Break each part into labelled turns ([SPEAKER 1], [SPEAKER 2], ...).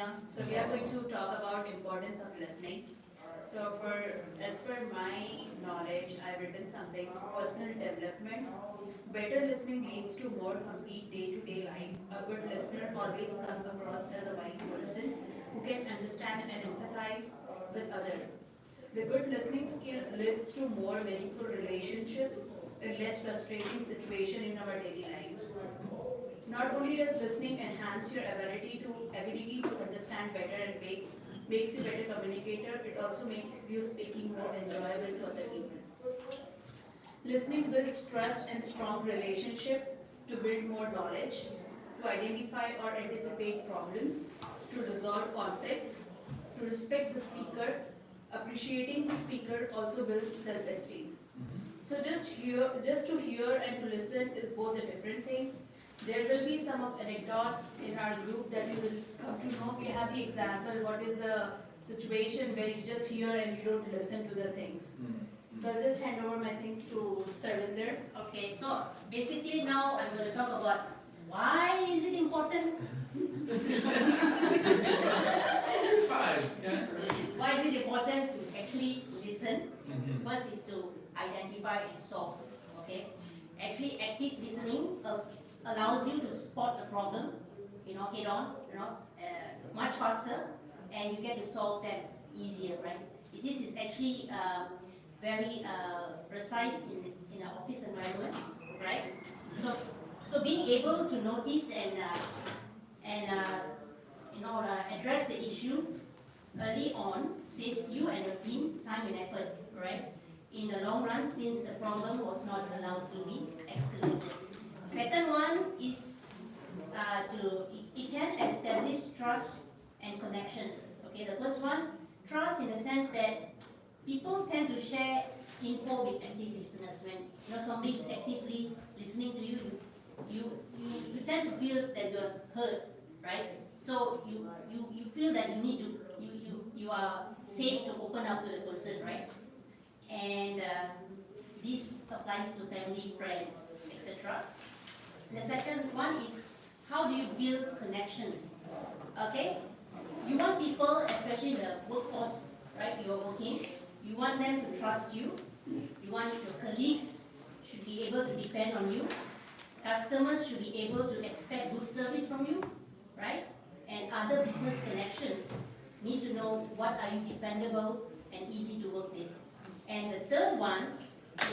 [SPEAKER 1] Yeah, so we are going to talk about importance of listening. So as per my knowledge, I've written something, personal development. Better listening leads to more complete day-to-day life. A good listener always comes across as a wise person who can understand and empathize with others. The good listening skill leads to more meaningful relationships and less frustrating situation in our daily life. Not only does listening enhance your ability to understand better and makes you better communicator, it also makes you speaking more enjoyable to other people. Listening builds trust and strong relationship to build more knowledge, to identify or anticipate problems, to resolve conflicts, to respect the speaker. Appreciating the speaker also builds self-esteem. So just to hear and to listen is both a different thing. There will be some of anecdotes in our group that you will come to know. We have the example, what is the situation where you just hear and you don't listen to the things. So I'll just hand over my things to Sarvinder.
[SPEAKER 2] Okay, so basically now I'm going to talk about why is it important? Why is it important to actually listen? First is to identify and solve. Okay, actually active listening allows you to spot the problem, head on, much faster, and you get to solve them easier, right? This is actually very precise in an office environment, right? So being able to notice and address the issue early on saves you and your team time and effort, right? In the long run, since the problem was not allowed to be escalated. Second one is it can establish trust and connections. Okay, the first one, trust in the sense that people tend to share info with active listeners. When somebody is actively listening to you, you tend to feel that you're heard, right? So you feel that you are safe to open up to the person, right? And this applies to family, friends, etc. The second one is how do you build connections? Okay, you want people, especially in the workforce, right? You're working. You want them to trust you. You want your colleagues should be able to depend on you. Customers should be able to expect good service from you, right? And other business connections need to know what are you dependable and easy to work with. And the third one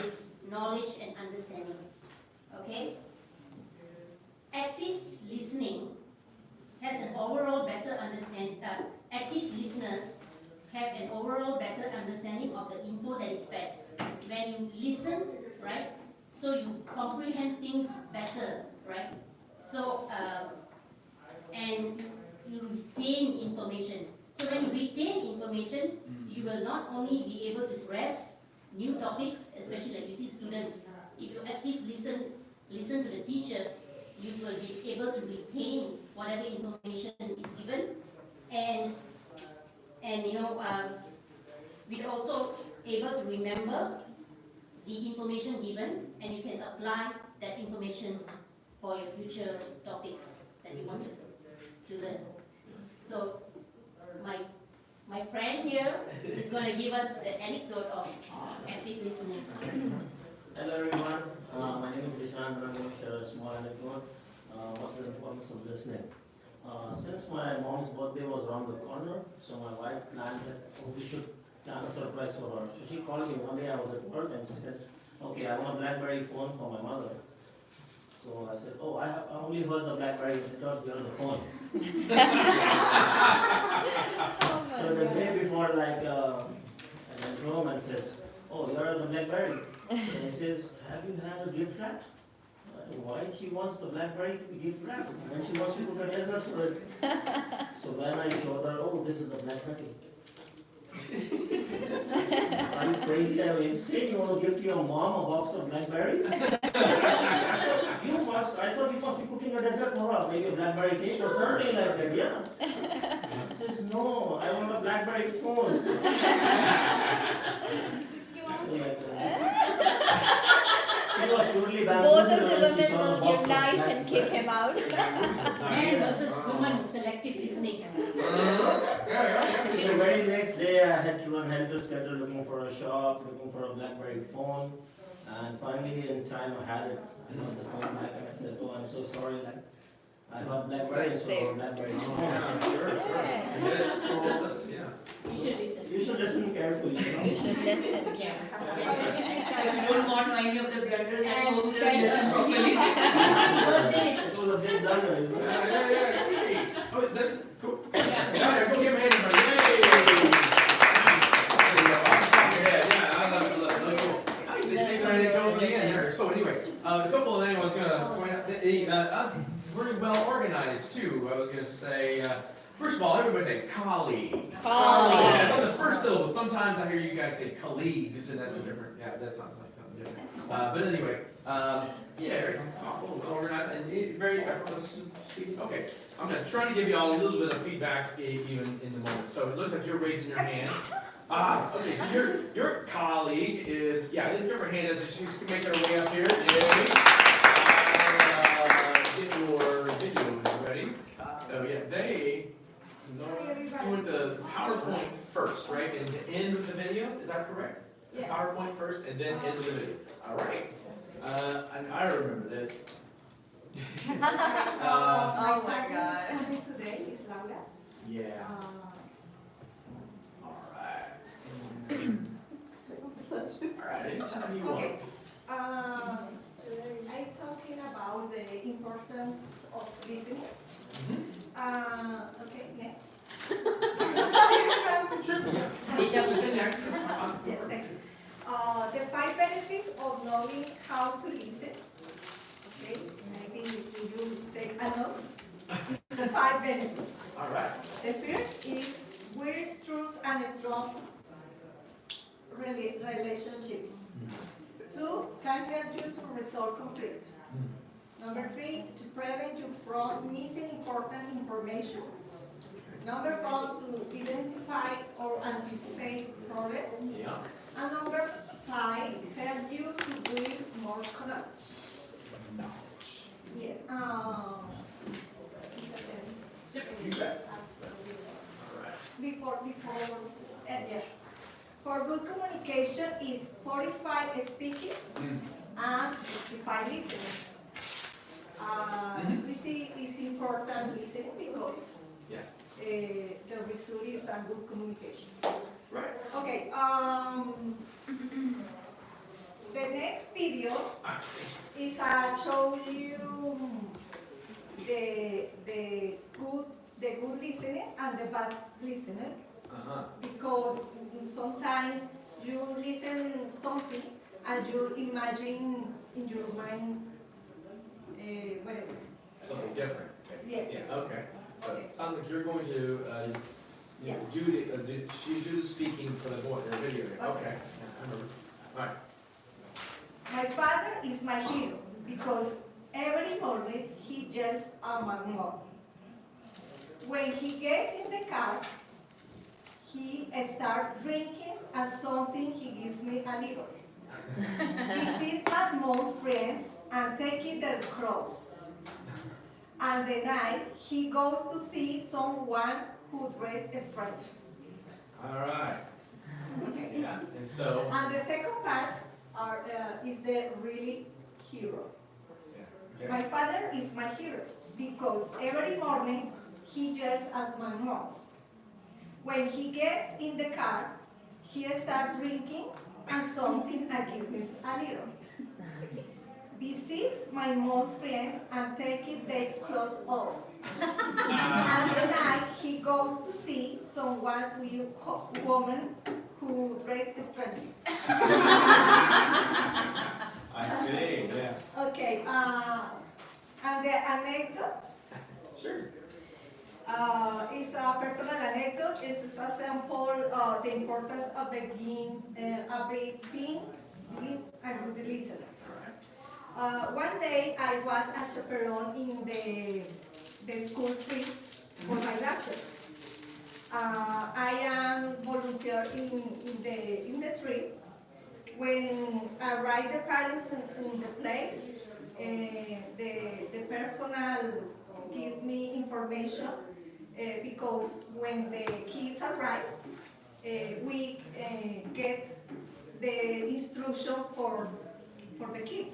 [SPEAKER 2] is knowledge and understanding. Okay? Active listening has an overall better understanding. Active listeners have an overall better understanding of the info that is fed. When you listen, right? So you comprehend things better, right? So and you retain information. So when you retain information, you will not only be able to grasp new topics, especially like you see students. If you actively listen to the teacher, you will be able to retain whatever information is given, and we're also able to remember the information given, and you can apply that information for your future topics that you want to learn. So my friend here is going to give us the anecdote of active listening.
[SPEAKER 3] Hello everyone, my name is Vishant and I'm going to share a small anecdote. What's the importance of listening? Since my mom's birthday was around the corner, so my wife planned that we should plan a surprise for her. So she called me one day, I was at work, and she said, okay, I want a BlackBerry phone for my mother. So I said, oh, I only heard the BlackBerry, I don't hear the phone. So the day before, I went home and said, oh, you're on the BlackBerry. And he says, have you had a gift wrap? Why she wants the BlackBerry to be gift wrapped? And she wants to put a dessert for it. So when I showed her, oh, this is the BlackBerry. Are you crazy? Are you insane? You want to give to your mom a box of blackberries? I thought you must be cooking a dessert for her, maybe a blackberry cake or something like that, yeah? She says, no, I want a BlackBerry phone. So she was totally bad.
[SPEAKER 4] Both of the women will unite and kick him out.
[SPEAKER 2] Men versus women, selective listening.
[SPEAKER 3] So the very next day, I had to run helter skelter looking for a shop, looking for a BlackBerry phone, and finally, in time, I had it. I got the phone back, and I said, "Oh, I'm so sorry. Like, I got BlackBerry, so BlackBerry."
[SPEAKER 5] Yeah, sure. Yeah, so we'll listen, yeah.
[SPEAKER 2] You should listen.
[SPEAKER 3] You should listen carefully.
[SPEAKER 4] You should listen.
[SPEAKER 2] Yeah.
[SPEAKER 1] So you don't want any of the blunders at
[SPEAKER 2] And
[SPEAKER 1] home, just listen properly.
[SPEAKER 3] It was a big blunder.
[SPEAKER 5] Yeah. Oh, is that cool? Yeah, go give him a hand, everybody. Yay! There you go. Off the top of your head. Yeah, I love it. Cool. I was just saying trying to go for the end here. So anyway, a couple of things I was going to point out. Very well organized too. I was going to say, first of all, everybody say colleagues.
[SPEAKER 4] Colleagues.
[SPEAKER 5] Yeah, so the first syllable. Sometimes I hear you guys say colleagues, and that's a different. Yeah, that sounds like something different. But anyway, yeah, very well organized and very effortless speaking. Okay, I'm going to try to give you all a little bit of feedback even in the moment. So it looks like you're raising your hand. Okay, so your colleague is, yeah, give her a hand as she's making her way up here. Yay. Get your videos ready. So yeah, they went the PowerPoint first, right? And to end with the video, is that correct?
[SPEAKER 4] Yes.
[SPEAKER 5] PowerPoint first and then end with the video. All right. And I remember this.
[SPEAKER 4] Oh my God.
[SPEAKER 6] Coming today is Laura.
[SPEAKER 5] Yeah. All right. All right. Anytime you want.
[SPEAKER 6] Okay. I'm talking about the importance of listening. Okay, next.
[SPEAKER 5] Sure. Yeah.
[SPEAKER 2] Deja vu.
[SPEAKER 5] Say next.
[SPEAKER 6] Yes, thank you. The 5 benefits of knowing how to listen. Okay, maybe you take a note. It's the 5 benefits.
[SPEAKER 5] All right.
[SPEAKER 6] The first is builds trust and strong relationships. 2, can help you to resolve conflict. Number 3, to prevent you from missing important information. Number 4, to identify or anticipate problems.
[SPEAKER 5] Yeah.
[SPEAKER 6] And number 5, help you to build more knowledge. Yes.
[SPEAKER 5] Yep, you bet. All right.
[SPEAKER 6] Yes. For good communication is 45 speaking and 55 listening. We see it's important listening because
[SPEAKER 5] Yes.
[SPEAKER 6] the result is a good communication.
[SPEAKER 5] Right.
[SPEAKER 6] Okay. The next video is show you the good listening and the bad listening. Because sometimes you listen something and you imagine in your mind whatever.
[SPEAKER 5] Something different.
[SPEAKER 6] Yes.
[SPEAKER 5] Yeah. Okay. So
[SPEAKER 6] Okay.
[SPEAKER 5] it sounds like you're going to
[SPEAKER 6] Yes.
[SPEAKER 5] do the speaking for the video. Okay. Yeah, I remember. All right.
[SPEAKER 6] My father is my hero because every morning he yells at my mom. When he gets in the car, he starts drinking and something he gives me a little. He sees my mom's friends and taking their clothes. And the night he goes to see someone who dressed strange.
[SPEAKER 5] All right.
[SPEAKER 6] Okay.
[SPEAKER 5] Yeah. And so.
[SPEAKER 6] And the second part is the really hero.
[SPEAKER 5] Yeah.
[SPEAKER 6] My father is my hero because every morning he yells at my mom. When he gets in the car, he starts drinking and something I give him a little. Visits my mom's friends and taking their clothes off. And the night he goes to see someone woman who dressed strangely.
[SPEAKER 5] I see. Yes.
[SPEAKER 6] Okay, and the anecdote
[SPEAKER 5] Sure.
[SPEAKER 6] is a personal anecdote. It's a sample of the importance of being a good listener. One day I was a chaperone in the school trip for my doctor. I am volunteer in the trip when I arrive the parents in the place, the personal give me information because when the kids arrive, we get the instruction for the kids.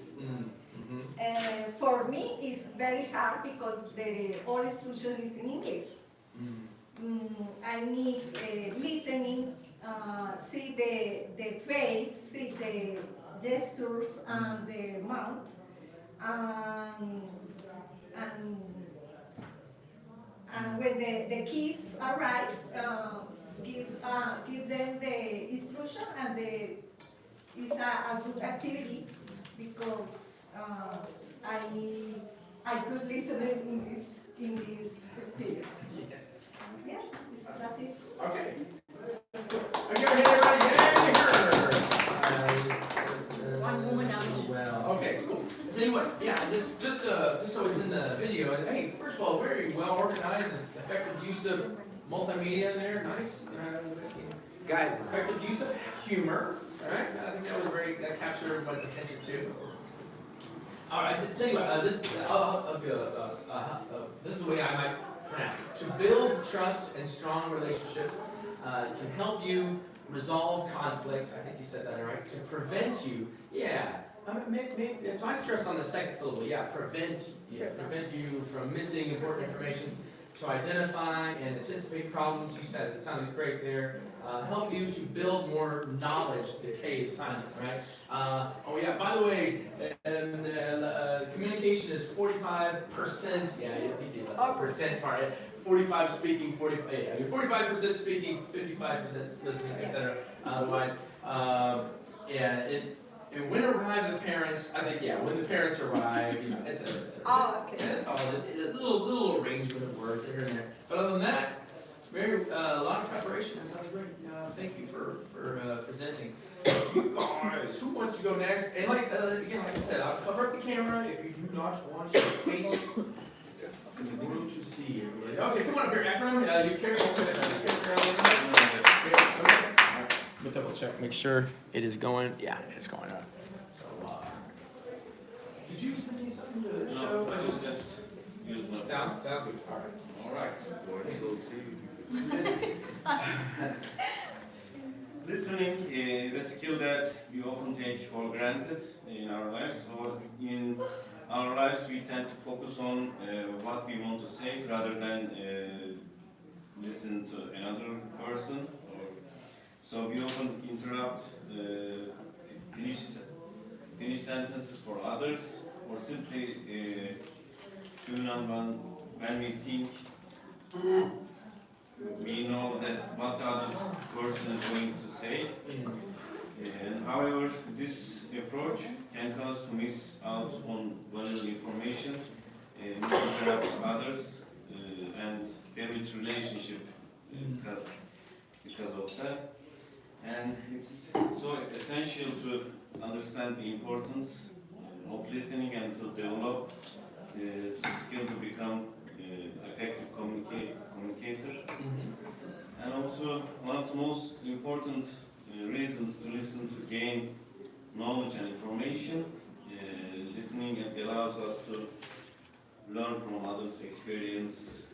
[SPEAKER 6] For me, it's very hard because the all instruction is in English. I need listening, see the face, see the gestures and the mouth, and, and when the kids arrive, give them the instruction, and it's a good activity because I could listen in this experience. Yes, that's it.
[SPEAKER 5] Okay. Okay, everybody, yay!
[SPEAKER 2] One woman only.
[SPEAKER 5] Well, okay, cool. Tell you what, yeah, just so it's in the video. And hey, first of all, very well organized and effective use of multimedia in there. Nice. Guys, effective use of humor. All right, I think that was that captured everybody's attention too. All right, so tell you what, this is the way I might pronounce it. To build trust and strong relationships can help you resolve conflict. I think you said that right. To prevent you, yeah. Maybe, so I stress on the second syllable. Yeah, prevent you from missing important information. To identify and anticipate problems. You said it sounded great there. Help you to build more knowledge. The K is silent, right? Oh yeah. By the way, communication is 45%. Yeah, I think you left the percent part. 45 speaking, 45. Yeah, you're 45% speaking, 55% listening, etc. Otherwise, yeah. And when arrive the parents, I think, yeah, when the parents arrive, you know, et cetera, et cetera.
[SPEAKER 6] Oh, okay.
[SPEAKER 5] Yeah, that's all it is. A little arrangement of words here and there. But other than that, a lot of preparation. That sounds great. Thank you for presenting. You guys, who wants to go next? And again, like I said, I'll cover up the camera if you do not want your face in the room to see everybody. Okay, come on up here, Akram. You careful with it. Okay. We'll double check, make sure it is going. Yeah, it's going up. So, did you send me something to show?
[SPEAKER 7] I should just use my
[SPEAKER 5] Sounds good. All right.
[SPEAKER 7] Listening is a skill that we often take for granted in our lives. Or in our lives, we tend to focus on what we want to say rather than listen to another person. So we often interrupt finish sentences for others, or simply tune on when we think we know that what the other person is going to say. However, this approach can cause to miss out on valuable information, misinterrupt others, and damage relationship because of that. And it's so essential to understand the importance of listening and to develop the skill to become effective communicator. And also, one of the most important reasons to listen to gain knowledge and information. Listening allows us to learn from others' experience,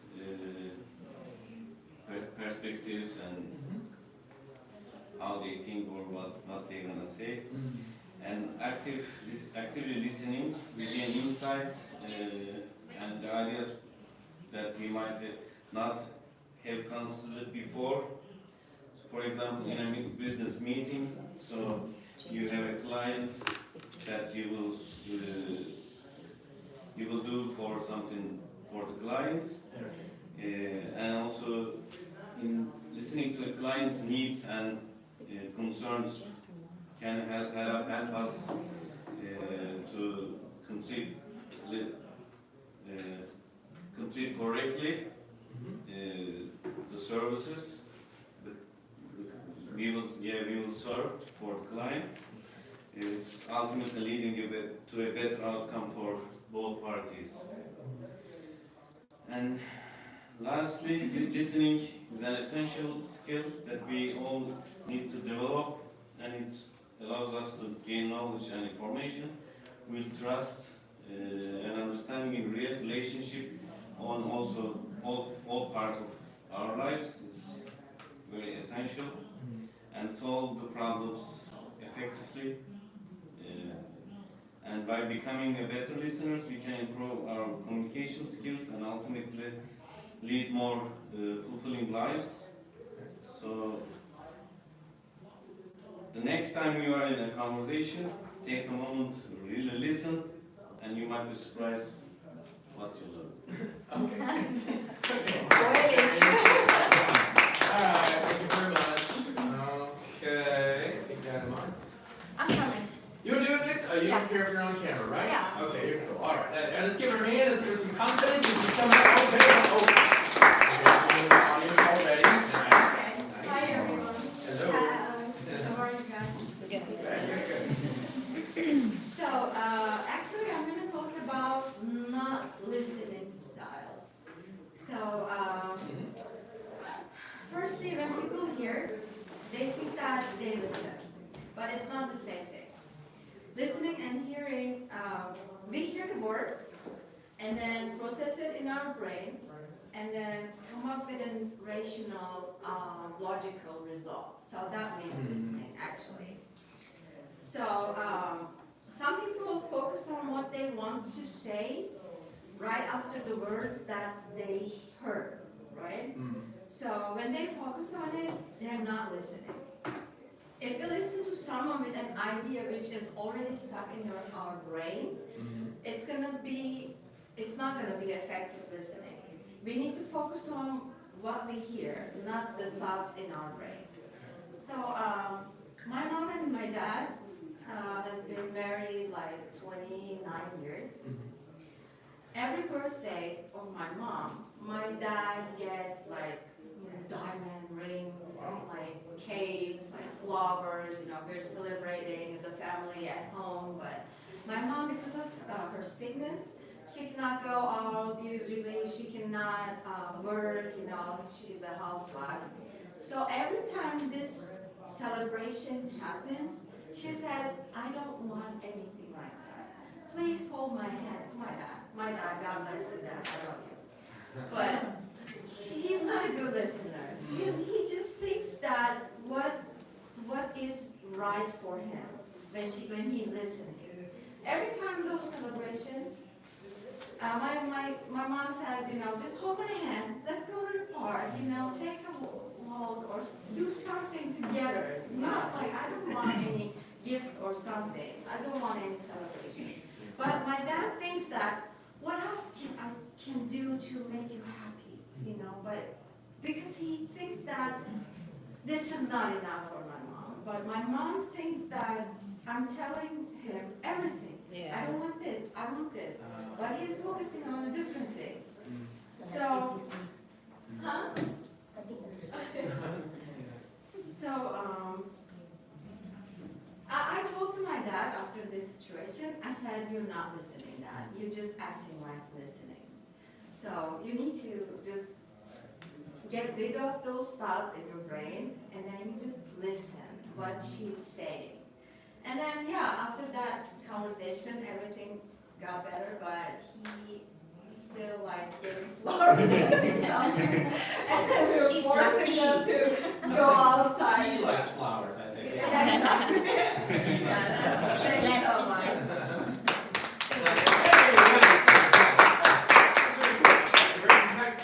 [SPEAKER 7] perspectives, and how they think or what they're gonna say. And actively listening, we gain insights and the ideas that we might not have considered before. So for example, in a business meeting, so you have a client that you will do for something for the clients, and also in listening to the client's needs and concerns can help us to complete correctly the services we will serve for the client. It's ultimately leading to a better outcome for both parties. And lastly, listening is an essential skill that we all need to develop, and allows us to gain knowledge and information, will trust and understanding in real relationship on also all part of our lives. It's very essential and solve the problems effectively. And by becoming a better listeners, we can improve our communication skills and ultimately lead more fulfilling lives. So the next time you are in a conversation, take a moment to really listen, and you might be surprised what you learn.
[SPEAKER 5] Okay.
[SPEAKER 6] Great.
[SPEAKER 5] Alright, thank you very much. Okay, keep that in mind.
[SPEAKER 4] I'm coming.
[SPEAKER 5] You wanna do it next? Oh, you
[SPEAKER 4] Yeah.
[SPEAKER 5] don't care if you're on camera, right?
[SPEAKER 4] Yeah.
[SPEAKER 5] Okay, you're cool. Alright, let's give her a hand, let's give her some confidence, and she's coming out. Okay, audience already. Nice. Nice.
[SPEAKER 6] Hi, everyone.
[SPEAKER 5] Hello.
[SPEAKER 6] How are you guys?
[SPEAKER 5] Good, good, good.
[SPEAKER 8] So, actually, I'm going to talk about not listening styles. So, firstly, when people hear, they think that they listen, but it's not the same thing. Listening and hearing, we hear the words and then process it in our brain and then come up with a rational, logical result. So that means listening, actually. So, some people focus on what they want to say right after the words that they heard, right? So when they focus on it, they're not listening. If you listen to someone with an idea which is already stuck in our brain, it's not gonna be effective listening. We need to focus on what we hear, not the thoughts in our brain. So my mom and my dad has been married like 29 years. Every birthday of my mom, my dad gets like diamond rings, like cakes, like flowers, we're celebrating as a family at home. But my mom, because of her sickness, she cannot go out usually, she cannot work, she's a housewife. So every time this celebration happens, she says, I don't want anything like that. Please hold my hand to my dad. My dad, God bless you, Dad, I love you. But he's not a good listener. He just thinks that what is right for him when he's listening. Every time those celebrations, my mom says, just hold my hand, let's go to the park, take a walk or do something together. Not like, I don't want any gifts or something. I don't want any celebration. But my dad thinks that, what else can do to make you happy, but because he thinks that this is not enough for my mom. But my mom thinks that I'm telling him everything.
[SPEAKER 4] Yeah.
[SPEAKER 8] I don't want this, I want this. But he's focusing on a different thing. So, I told to my dad after this situation, I said, you're not listening, Dad. You're just acting like listening. So you need to just get rid of those thoughts in your brain, and then you just listen what she's saying. And then, after that conversation, everything got better, but he still giving flowers and then we were
[SPEAKER 2] She's
[SPEAKER 8] forcing them
[SPEAKER 2] lucky.
[SPEAKER 8] to go outside.
[SPEAKER 5] He likes flowers, I think.
[SPEAKER 8] Yeah, exactly.
[SPEAKER 2] She's
[SPEAKER 8] Thank you
[SPEAKER 2] blessed,
[SPEAKER 8] so
[SPEAKER 2] she's
[SPEAKER 8] much.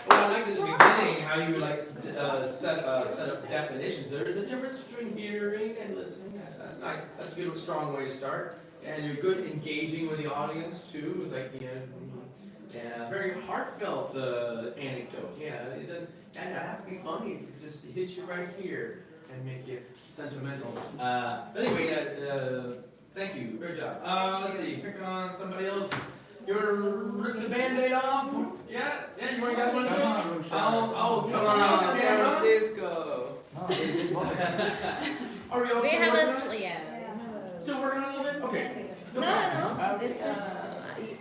[SPEAKER 5] Well, I like this beginning, how you set up definitions. There's a difference between hearing and listening. That's nice. That's a good, strong way to start. And you're good engaging with the audience too. It's like, very heartfelt anecdote. Yeah, it doesn't have to be funny. It just hits you right here and make you sentimental. But anyway, thank you. Great job. Let's see. Picking on somebody else. You want to rip the Band-Aid off? Yeah, you want to guys want to do it? I'll come on the camera.
[SPEAKER 9] Francisco.
[SPEAKER 5] Are we all
[SPEAKER 4] We
[SPEAKER 5] still
[SPEAKER 4] have
[SPEAKER 5] working on it?
[SPEAKER 4] a, yeah.
[SPEAKER 5] Still working on it a little bit? Okay.
[SPEAKER 4] No, it's just,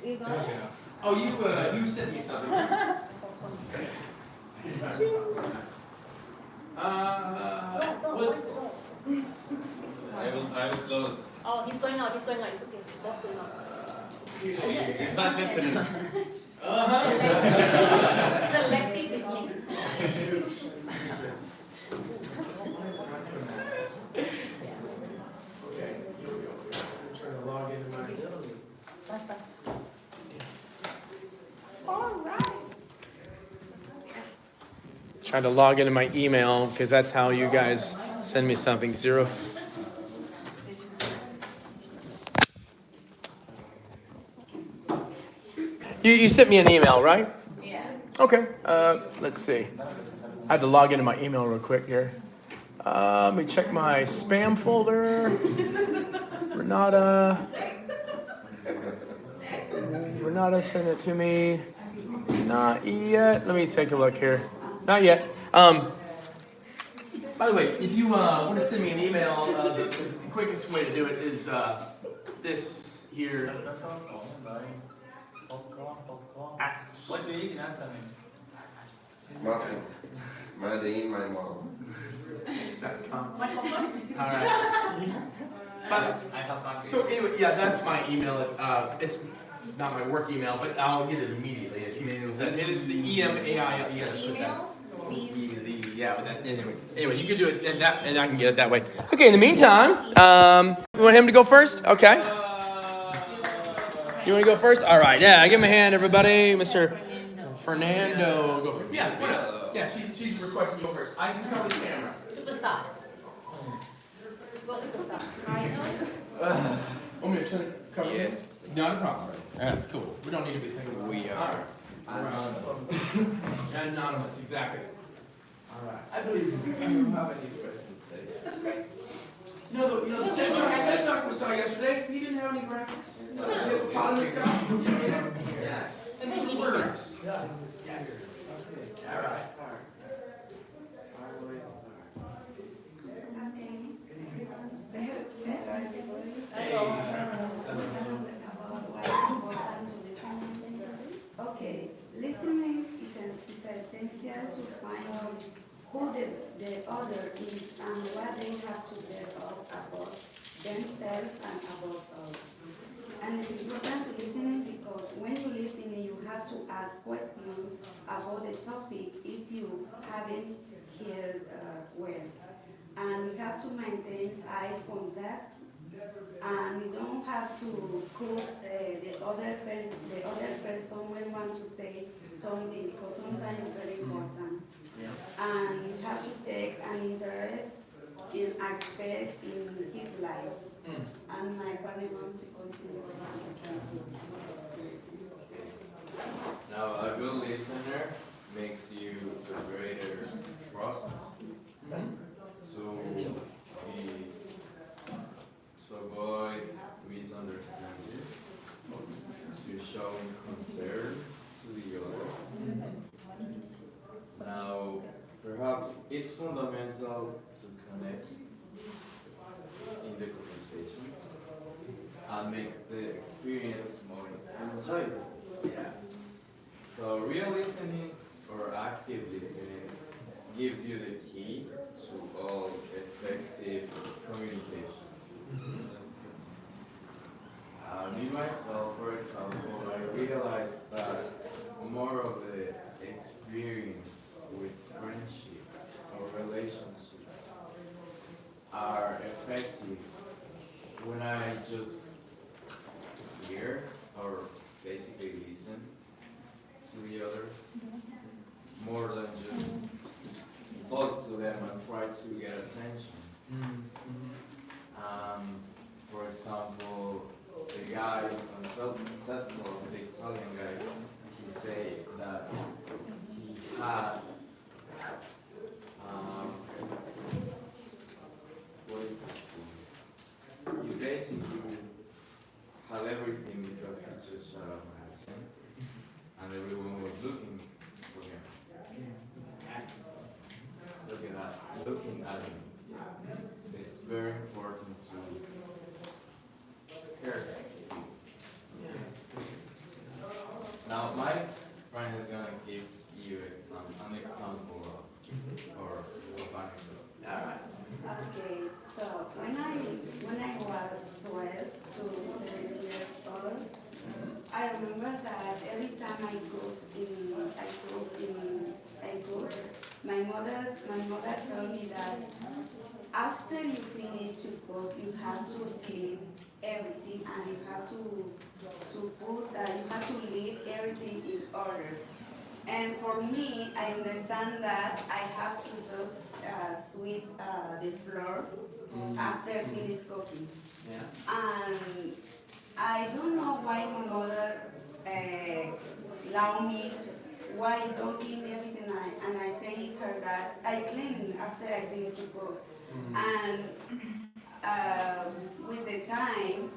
[SPEAKER 4] you got it?
[SPEAKER 5] Oh, you sent me something. what?
[SPEAKER 7] I will close.
[SPEAKER 2] Oh, he's going out, it's okay. Boss going out.
[SPEAKER 7] He's not listening.
[SPEAKER 2] Selective listening.
[SPEAKER 5] Okay, here we go. I'm trying to log into my.
[SPEAKER 2] Pass.
[SPEAKER 5] Trying to log into my email because that's how you guys send me something. Zero. You sent me an email, right?
[SPEAKER 4] Yeah.
[SPEAKER 5] Okay. Let's see. I had to log into my email real quick here. Let me check my spam folder. Renata sent it to me. Not yet. Let me take a look here. Not yet. By the way, if you want to send me an email, the quickest way to do it is this here.
[SPEAKER 7] What do you eat in
[SPEAKER 9] Muffin. Made my mom.
[SPEAKER 5] All right. So anyway, yeah, that's my email. It's not my work email, but I'll get it immediately if you use that. It is the EMAI. You gotta put that. Easy, yeah. But that, anyway, you can do it, and I can get it that way. Okay. In the meantime, you want him to go first? Okay. You want to go first? All right. Yeah. Give him a hand, everybody. Mr. Fernando, go first. Yeah. She's requesting you go first. I can cover the camera.
[SPEAKER 2] Superstar. Go superstar.
[SPEAKER 5] Want me to turn it? Cover yes. Not a problem. Cool. We don't need to be thinking. We are. Anonymous, exactly. All right. I believe you. I don't have any questions today. That's great. You know the TED Talk we saw yesterday, he didn't have any graphics. Pot in the sky. Yeah. Words. Yes. All right.
[SPEAKER 10] Okay, listening is essential to find out who the other is and what they have to tell us about themselves and about us. And it's important to listening because when you listen, you have to ask questions about the topic if you haven't heard well. And we have to maintain eye contact. And we don't have to put the other person when we want to say something because sometimes it's very important.
[SPEAKER 5] Yeah.
[SPEAKER 10] And we have to take an interest in aspect in his life. And my partner wants to continue listening.
[SPEAKER 11] Now, a good listener makes you a greater trust. To avoid misunderstandings, to show concern to the others. Now, perhaps it's fundamental to connect in the conversation and makes the experience more enjoyable. Yeah. So real listening or active listening gives you the key to all effective communication. Me myself, for example, I realized that more of the experience with friendships or relationships are effective when I just hear or basically listen to the others more than just talk to them and try to get attention. For example, the guy on TED Talk, the Italian guy, he said that he had what is this thing? You basically had everything because he just shut up and listened, and everyone was looking for him. Looking at him. It's very important to hear. Now, my friend is gonna give you an example of anecdote.
[SPEAKER 10] Okay, so when I to 7 years old. I remember that every time I cook, my mother told me that after you finish to cook, you have to clean everything and you have you have to leave everything in order. And for me, I understand that I have to just sweep the floor after finish cooking.
[SPEAKER 5] Yeah.
[SPEAKER 10] And I don't know why my mother allow me why don't clean everything. And I say her that I clean after I finish to cook. And with the time,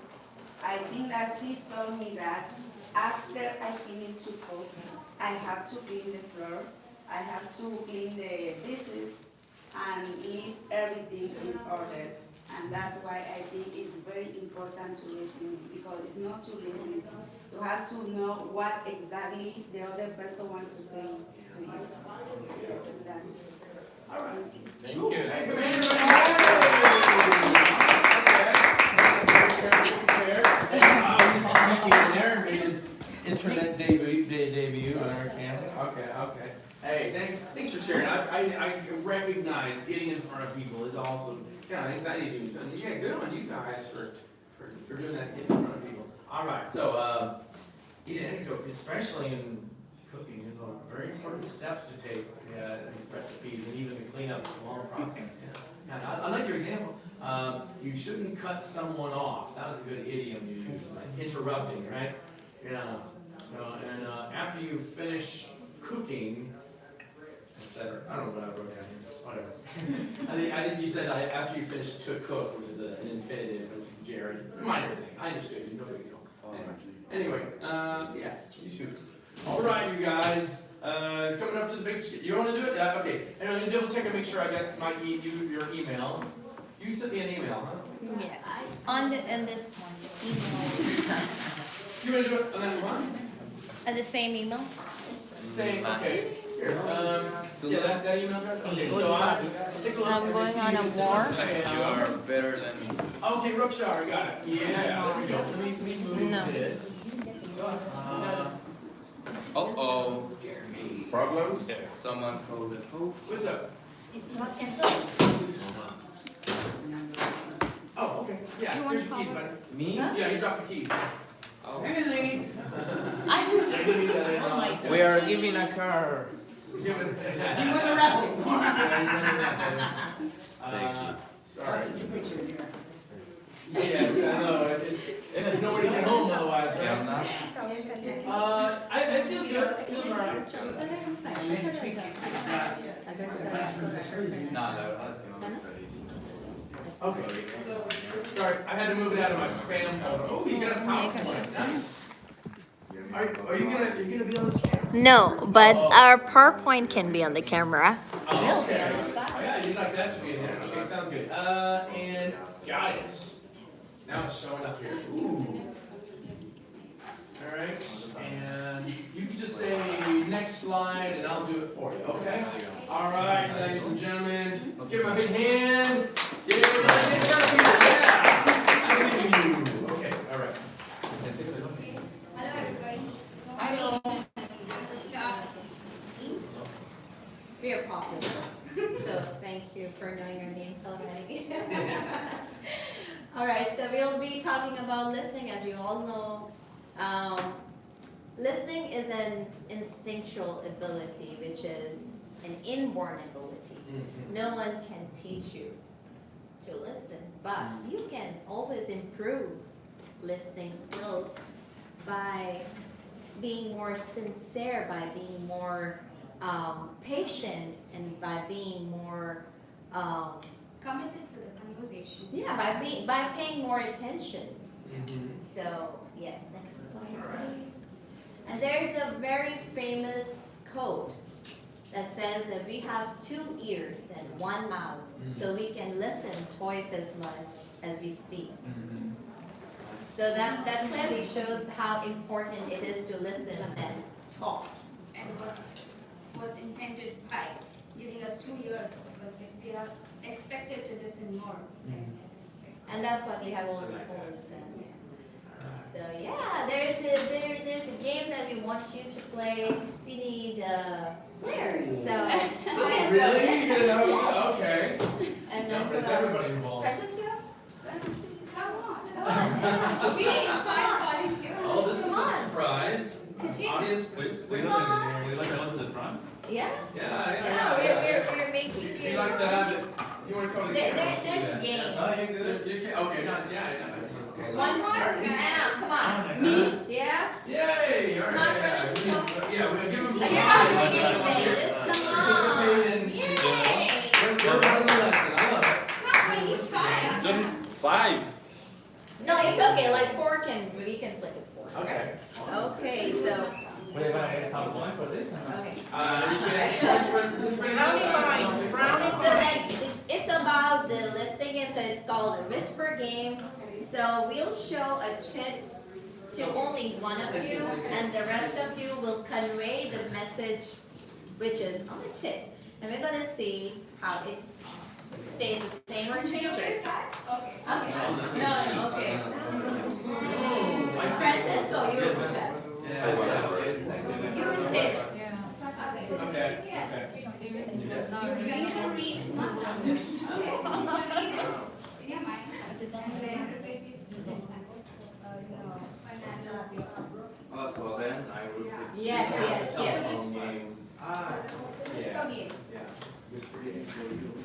[SPEAKER 10] I think that she told me that after I finish to cook, I have to clean the floor, I have to clean the dishes, and leave everything in order. And that's why I think it's very important to listen, because it's not to listen, it's you have to know what exactly the other person wants to say to you. So that's it.
[SPEAKER 5] All right.
[SPEAKER 12] Thank you.
[SPEAKER 5] Thank you. Aaron made his internet debut on our camera. Okay. Hey, thanks for sharing. I recognize getting in front of people is also kind of anxiety doing something. Yeah, good on you guys for doing that, getting in front of people. All right, so eat and cook, especially in cooking, is a very important steps to take in recipes and even the cleanup, the long process. Yeah. I like your example. You shouldn't cut someone off. That was a good idiom you used, like interrupting, right? Yeah. And after you finish cooking, etc. I don't know what I wrote down here. Whatever. I think you said after you finish to cook, which is an infinitive, but it's Jared. Minor thing. I understood you. No big deal. Anyway, yeah, you shoot. All right, you guys. Coming up to the big screen. You want to do it? Okay. And I'm going to double check and make sure I got your email. You sent me an email, huh?
[SPEAKER 8] Yes. On this one, email.
[SPEAKER 5] You want to do it on that one?
[SPEAKER 8] The same email?
[SPEAKER 5] Same, okay. Here, yeah, that email address? Okay, so I'll take a look.
[SPEAKER 8] I'm going on a war.
[SPEAKER 11] You are better than me.
[SPEAKER 5] Okay, Rookshar, got it. Yeah, there we go. Let me move this.
[SPEAKER 11] Uh-oh.
[SPEAKER 9] Problems?
[SPEAKER 11] Someone called it.
[SPEAKER 5] What's up?
[SPEAKER 2] Is class canceled?
[SPEAKER 5] Oh, okay. Yeah,
[SPEAKER 8] You want
[SPEAKER 5] here's
[SPEAKER 8] to
[SPEAKER 5] your keys,
[SPEAKER 8] call
[SPEAKER 5] buddy.
[SPEAKER 11] Me?
[SPEAKER 5] Yeah, you dropped the keys.
[SPEAKER 11] Oh.
[SPEAKER 5] Hey,
[SPEAKER 8] I was.
[SPEAKER 5] Oh
[SPEAKER 8] my God.
[SPEAKER 11] We are giving a car.
[SPEAKER 5] You win
[SPEAKER 12] the raffle.
[SPEAKER 11] Thank you.
[SPEAKER 5] Sorry. Yes, I know. Nobody can home otherwise,
[SPEAKER 11] Yeah,
[SPEAKER 5] right?
[SPEAKER 11] I'm not.
[SPEAKER 5] It feels good. It feels alright.
[SPEAKER 11] No, I was going to
[SPEAKER 5] Okay. Sorry, I had to move it out of my spam folder. Oh, you got a PowerPoint. Nice. Are you gonna be on the camera?
[SPEAKER 8] No, but our PowerPoint can be on the camera.
[SPEAKER 5] Oh, okay. Oh, yeah, you'd like that to be in there. Okay, sounds good. And got it. Now it's showing up here. Ooh. All right, and you can just say next slide, and I'll do it for you. Okay. All right, ladies and gentlemen, let's give him a big hand. Yeah, I believe in you. Okay. All right.
[SPEAKER 8] Hello, everybody.
[SPEAKER 2] Hello.
[SPEAKER 8] We are popular, so thank you for knowing our names already. All right, so we'll be talking about listening. As you all know, listening is an instinctual ability, which is an inborn ability. No one can teach you to listen, but you can always improve listening skills by being more sincere, by being more patient, and by being more
[SPEAKER 2] Committed to the conversation.
[SPEAKER 8] yeah, by paying more attention. So yes, next slide please. And there's a very famous quote that says that we have 2 ears and 1 mouth, so we can listen twice as much as we speak. So that clearly shows how important it is to listen and talk.
[SPEAKER 2] And what was intended by giving us 2 years was that we are expected to listen more.
[SPEAKER 8] And that's what we have already told us then.
[SPEAKER 13] So yeah, there's a game that we want you to play. We need players. So
[SPEAKER 5] Really? You know? Okay.
[SPEAKER 13] and
[SPEAKER 5] No,
[SPEAKER 13] then
[SPEAKER 5] but it's everybody involved.
[SPEAKER 13] Francisco?
[SPEAKER 8] Come on.
[SPEAKER 13] Come on.
[SPEAKER 8] We need 5 volunteers.
[SPEAKER 5] Oh, this is
[SPEAKER 13] Come
[SPEAKER 5] a
[SPEAKER 13] on.
[SPEAKER 5] surprise. Audience
[SPEAKER 12] We
[SPEAKER 5] participation.
[SPEAKER 12] like to go to the front?
[SPEAKER 13] Yeah.
[SPEAKER 5] Yeah,
[SPEAKER 13] We're making
[SPEAKER 5] If
[SPEAKER 13] you.
[SPEAKER 5] you like to have it, you want to come to the camera.
[SPEAKER 13] There's a game.
[SPEAKER 12] Oh, you good?
[SPEAKER 5] You can, okay, not, yeah. Okay.
[SPEAKER 13] One more. Anna, come on.
[SPEAKER 12] Me?
[SPEAKER 13] Yeah.
[SPEAKER 5] Yay, all
[SPEAKER 13] Come on,
[SPEAKER 5] right,
[SPEAKER 13] Francisco.
[SPEAKER 5] yeah, we'll give them some.
[SPEAKER 13] So you're not doing anything. Just come on.
[SPEAKER 5] Participate in,
[SPEAKER 13] Yay.
[SPEAKER 5] we're part of the lesson, I love it.
[SPEAKER 8] Come, we need 5.
[SPEAKER 12] Just 5.
[SPEAKER 13] No, it's okay. Like we can play it 4.
[SPEAKER 5] Okay.
[SPEAKER 13] Okay, so.
[SPEAKER 12] We're gonna get some point for this.
[SPEAKER 13] Okay.
[SPEAKER 5] Brownie
[SPEAKER 13] So then it's about the listening game, so it's called a whisper game. So we'll show a chit to only one of you, and the rest of you will convey the message which is on the chit. And we're gonna see how it stays the same or changes.
[SPEAKER 8] Okay.
[SPEAKER 13] Okay. No, okay. Francisco, you will step. You will stay.
[SPEAKER 5] Okay.
[SPEAKER 8] You need to read. In your mind. And then repeat it.
[SPEAKER 11] Oh, so then I repeat.
[SPEAKER 13] Yes.
[SPEAKER 5] Ah,
[SPEAKER 8] Physical game.
[SPEAKER 5] yeah.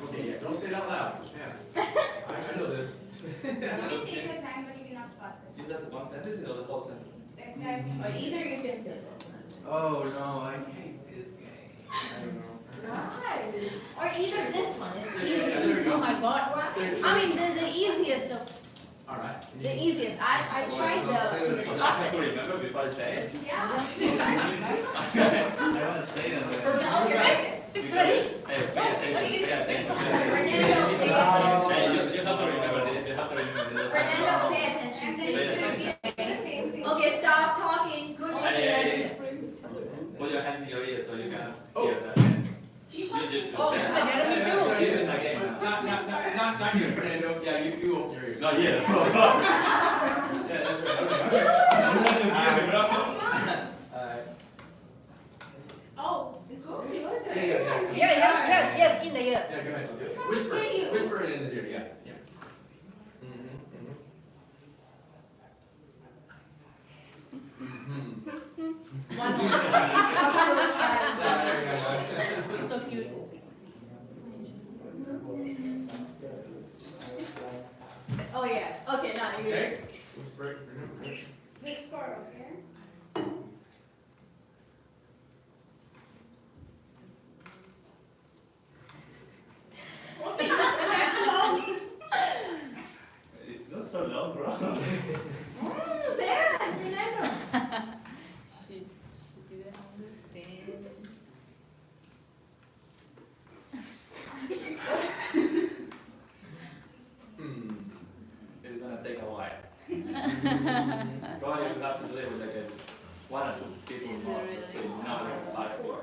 [SPEAKER 5] Okay, yeah, don't say it out loud, yeah. I know this.
[SPEAKER 8] You can take the time, but you cannot pass it.
[SPEAKER 12] Just one sentence or the whole sentence?
[SPEAKER 8] Exactly.
[SPEAKER 13] Or either you can say
[SPEAKER 11] Oh no, I hate this game. I don't know.
[SPEAKER 13] Why? Or either this one is
[SPEAKER 5] Yeah, there we
[SPEAKER 13] easy.
[SPEAKER 5] go.
[SPEAKER 13] Oh my god. I mean the easiest of
[SPEAKER 5] All right.
[SPEAKER 13] the easiest. I tried the
[SPEAKER 12] I have to
[SPEAKER 13] toughest.
[SPEAKER 12] remember before I say it.
[SPEAKER 8] Yeah.
[SPEAKER 12] I want to say it.
[SPEAKER 13] Okay, ready? 6 ready?
[SPEAKER 12] Hey, pay attention.
[SPEAKER 13] Fernando, pay
[SPEAKER 12] Hey, you have to remember this. You have to remember this.
[SPEAKER 13] Fernando, pay
[SPEAKER 8] And
[SPEAKER 13] attention.
[SPEAKER 8] then you repeat the same thing.
[SPEAKER 13] Okay, stop talking. Good
[SPEAKER 12] Hey,
[SPEAKER 13] business.
[SPEAKER 12] put your hands in your ears so you can
[SPEAKER 5] Oh.
[SPEAKER 12] hear that. You did too.
[SPEAKER 13] Oh,
[SPEAKER 12] Yeah.
[SPEAKER 13] it's another me too.
[SPEAKER 12] This is my game.
[SPEAKER 5] Not you, Fernando. Yeah, you open your ears.
[SPEAKER 12] Not yet.
[SPEAKER 5] Yeah, that's right. Okay.
[SPEAKER 8] Oh, it's okay.
[SPEAKER 13] Yes, in the ear.
[SPEAKER 5] Yeah, go ahead. Whisper it in his ear. Yeah.
[SPEAKER 13] One more. So cute. Oh yeah. Okay, now you.
[SPEAKER 5] Okay. Whisper it.
[SPEAKER 8] Whisper, okay?
[SPEAKER 12] It's not so long, bro.
[SPEAKER 13] There, Fernando.
[SPEAKER 1] She didn't understand.
[SPEAKER 12] It's gonna take a while. Probably you have to do it with like one or two people
[SPEAKER 1] Is it
[SPEAKER 12] more.
[SPEAKER 1] really?
[SPEAKER 12] So not like 5 people.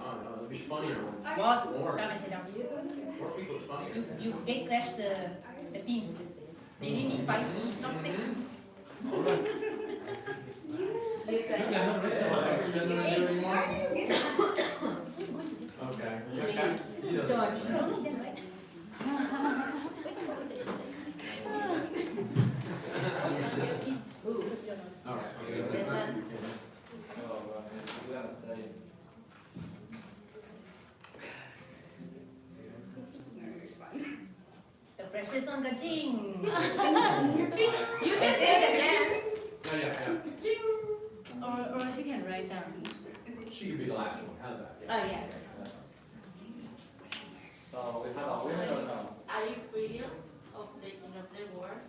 [SPEAKER 5] Oh no, it'll be funnier ones.
[SPEAKER 2] Boss,
[SPEAKER 5] More.
[SPEAKER 2] come and sit down.
[SPEAKER 5] More people's funnier.
[SPEAKER 2] You gate crash the team. They need 5, not 6.
[SPEAKER 5] Okay. You don't-
[SPEAKER 13] George.
[SPEAKER 5] All right.
[SPEAKER 13] Listen.
[SPEAKER 12] Oh, well, I'm gonna say.
[SPEAKER 2] The pressure is on Kaching.
[SPEAKER 13] You can say it again.
[SPEAKER 5] Oh, yeah.
[SPEAKER 1] Or she can write down.
[SPEAKER 5] She could be the last one. How's that?
[SPEAKER 13] Oh yeah.
[SPEAKER 12] So we have a
[SPEAKER 13] Are you free of the king of the world?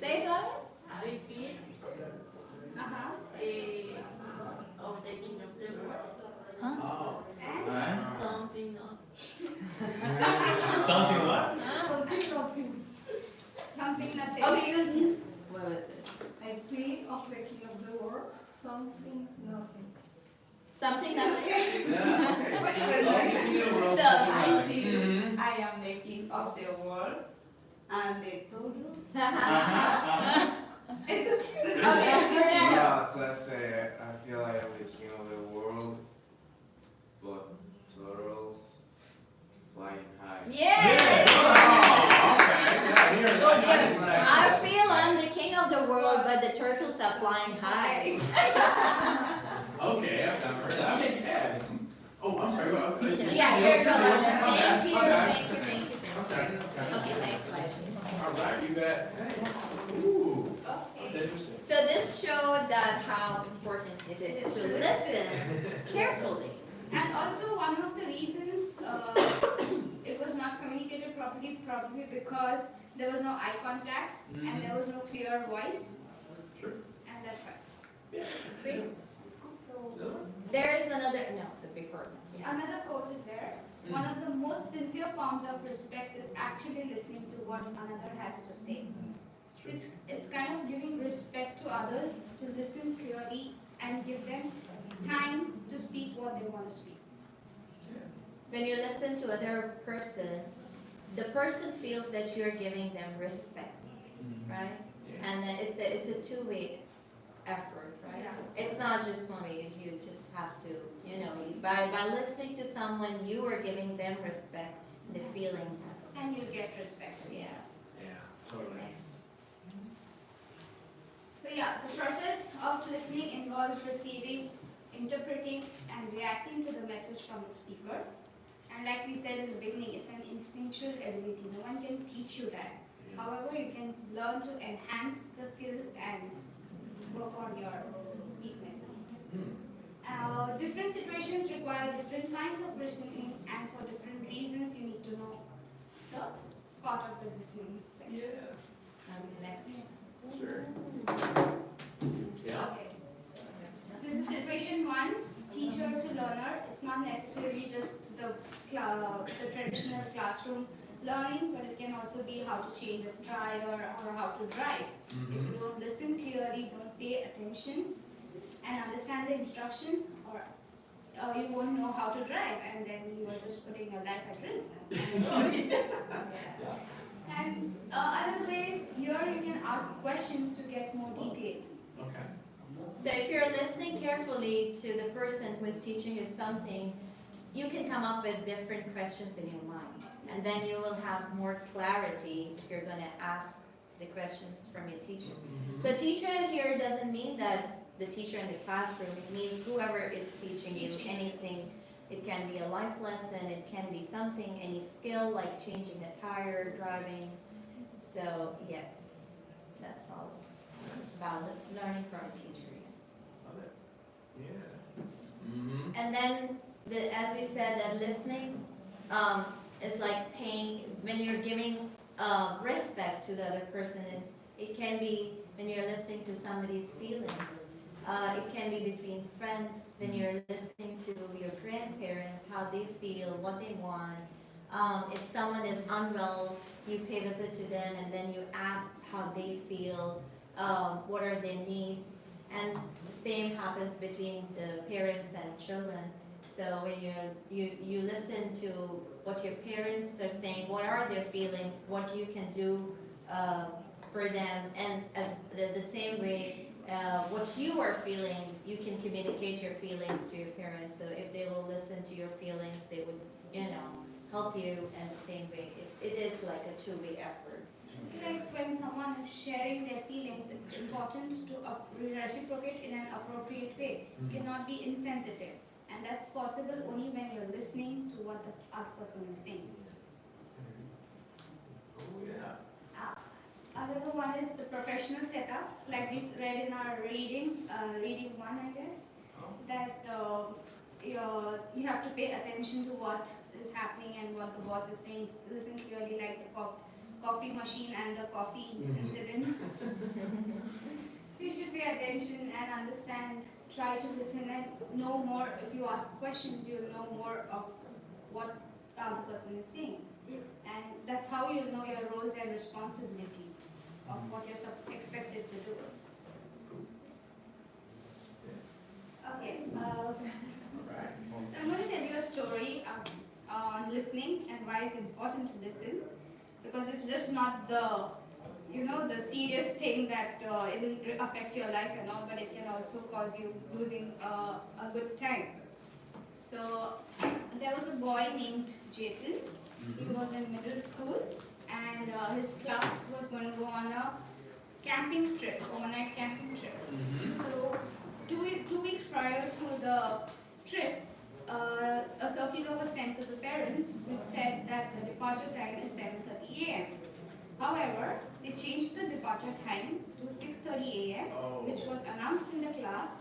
[SPEAKER 13] Say it again. Are you free of the king of the world?
[SPEAKER 5] Oh.
[SPEAKER 13] Something not.
[SPEAKER 12] Something what?
[SPEAKER 8] Something nothing.
[SPEAKER 13] Okay, you. What was it?
[SPEAKER 6] I feel of the king of the world, something, nothing.
[SPEAKER 13] Something nothing.
[SPEAKER 5] Yeah, okay.
[SPEAKER 8] What it was.
[SPEAKER 13] So I feel.
[SPEAKER 10] I am the king of the world and the total.
[SPEAKER 11] Yeah, so I say I feel like I'm the king of the world, but turtles flying high.
[SPEAKER 13] Yeah!
[SPEAKER 5] Oh, okay. Yeah, here,
[SPEAKER 13] So
[SPEAKER 5] I
[SPEAKER 13] good.
[SPEAKER 5] didn't
[SPEAKER 13] I feel I'm the king of the world, but the turtles are flying high.
[SPEAKER 5] Okay, I've never heard that. Okay, yeah. Oh, I'm sorry.
[SPEAKER 13] Yeah, here's the one.
[SPEAKER 5] My
[SPEAKER 13] Thank you,
[SPEAKER 5] bad.
[SPEAKER 13] thank you, thank you,
[SPEAKER 5] Okay,
[SPEAKER 13] thank you.
[SPEAKER 5] okay.
[SPEAKER 13] Okay, next slide.
[SPEAKER 5] All right, you bet. Hey. Ooh, that's interesting.
[SPEAKER 13] So this showed that how important it is to listen carefully.
[SPEAKER 14] And also one of the reasons it was not communicated properly, probably because there was no eye contact and there was no clear voice.
[SPEAKER 5] Sure.
[SPEAKER 14] And that's why.
[SPEAKER 5] Yeah.
[SPEAKER 13] See?
[SPEAKER 14] So
[SPEAKER 13] There is another, no, the before.
[SPEAKER 14] another quote is there. One of the most sincere forms of respect is actually listening to what another has to say. It's kind of giving respect to others, to listen clearly and give them time to speak what they want to speak.
[SPEAKER 13] When you listen to other person, the person feels that you're giving them respect, right? And then it's a two-way effort, right?
[SPEAKER 14] Yeah.
[SPEAKER 13] It's not just one way, you just have to, by listening to someone, you are giving them respect, the feeling.
[SPEAKER 14] And you get respect.
[SPEAKER 13] Yeah.
[SPEAKER 5] Yeah, totally.
[SPEAKER 14] So yeah, the process of listening involves receiving, interpreting, and reacting to the message from the speaker. And like we said in the beginning, it's an instinctual ability. No one can teach you that. However, you can learn to enhance the skills and work on your weaknesses. Different situations require different kinds of listening, and for different reasons, you need to know the part of the listening.
[SPEAKER 5] Yeah.
[SPEAKER 13] Next.
[SPEAKER 5] Sure. Yeah.
[SPEAKER 14] Okay. This is situation one, teacher to learner. It's not necessarily just the traditional classroom learning, but it can also be how to change a tire or how to drive. If you don't listen clearly, don't pay attention, and understand the instructions, or you won't know how to drive, and then you are just putting your life at risk. And another way is here you can ask questions to get more details.
[SPEAKER 5] Okay.
[SPEAKER 13] So if you're listening carefully to the person who is teaching you something, you can come up with different questions in your mind. And then you will have more clarity if you're going to ask the questions from your teacher. So teacher here doesn't mean that the teacher in the classroom, it means whoever is teaching you anything. It can be a life lesson, it can be something, any skill like changing a tire, driving. So yes, that's all about learning from a teacher.
[SPEAKER 5] Love it. Yeah.
[SPEAKER 13] And then, as we said, that listening is like paying, when you're giving respect to the other person, it can be when you're listening to somebody's feelings. It can be between friends, when you're listening to your grandparents, how they feel, what they want. If someone is unwell, you pay visit to them and then you ask how they feel, what are their needs. And the same happens between the parents and children. So when you listen to what your parents are saying, what are their feelings, what you can do for them, and as the same way, what you are feeling, you can communicate your feelings to your parents. So if they will listen to your feelings, they would, help you in the same way. It is like a two-way effort.
[SPEAKER 14] It's like when someone is sharing their feelings, it's important to reciprocate in an appropriate way. You cannot be insensitive. And that's possible only when you're listening to what the other person is saying.
[SPEAKER 5] Oh, yeah.
[SPEAKER 14] Another one is the professional setup, like we read in our reading one, I guess, that you have to pay attention to what is happening and what the boss is saying. Listen clearly, like the coffee machine and the coffee incident. So you should pay attention and understand, try to listen and know more. If you ask questions, you'll know more of what the other person is saying. And that's how you know your roles and responsibility of what you're expected to do. Okay, so I'm going to tell you a story on listening and why it's important to listen, because it's just not the the serious thing that it will affect your life and all, but it can also cause you losing a good time. So there was a boy named Jason. He was in middle school, and his class was going to go on a camping trip, overnight camping trip. So 2 weeks prior to the trip, a circular was sent to the parents which said that the departure time is 7:30 a.m. However, they changed the departure time to 6:30 a.m., which was announced in the class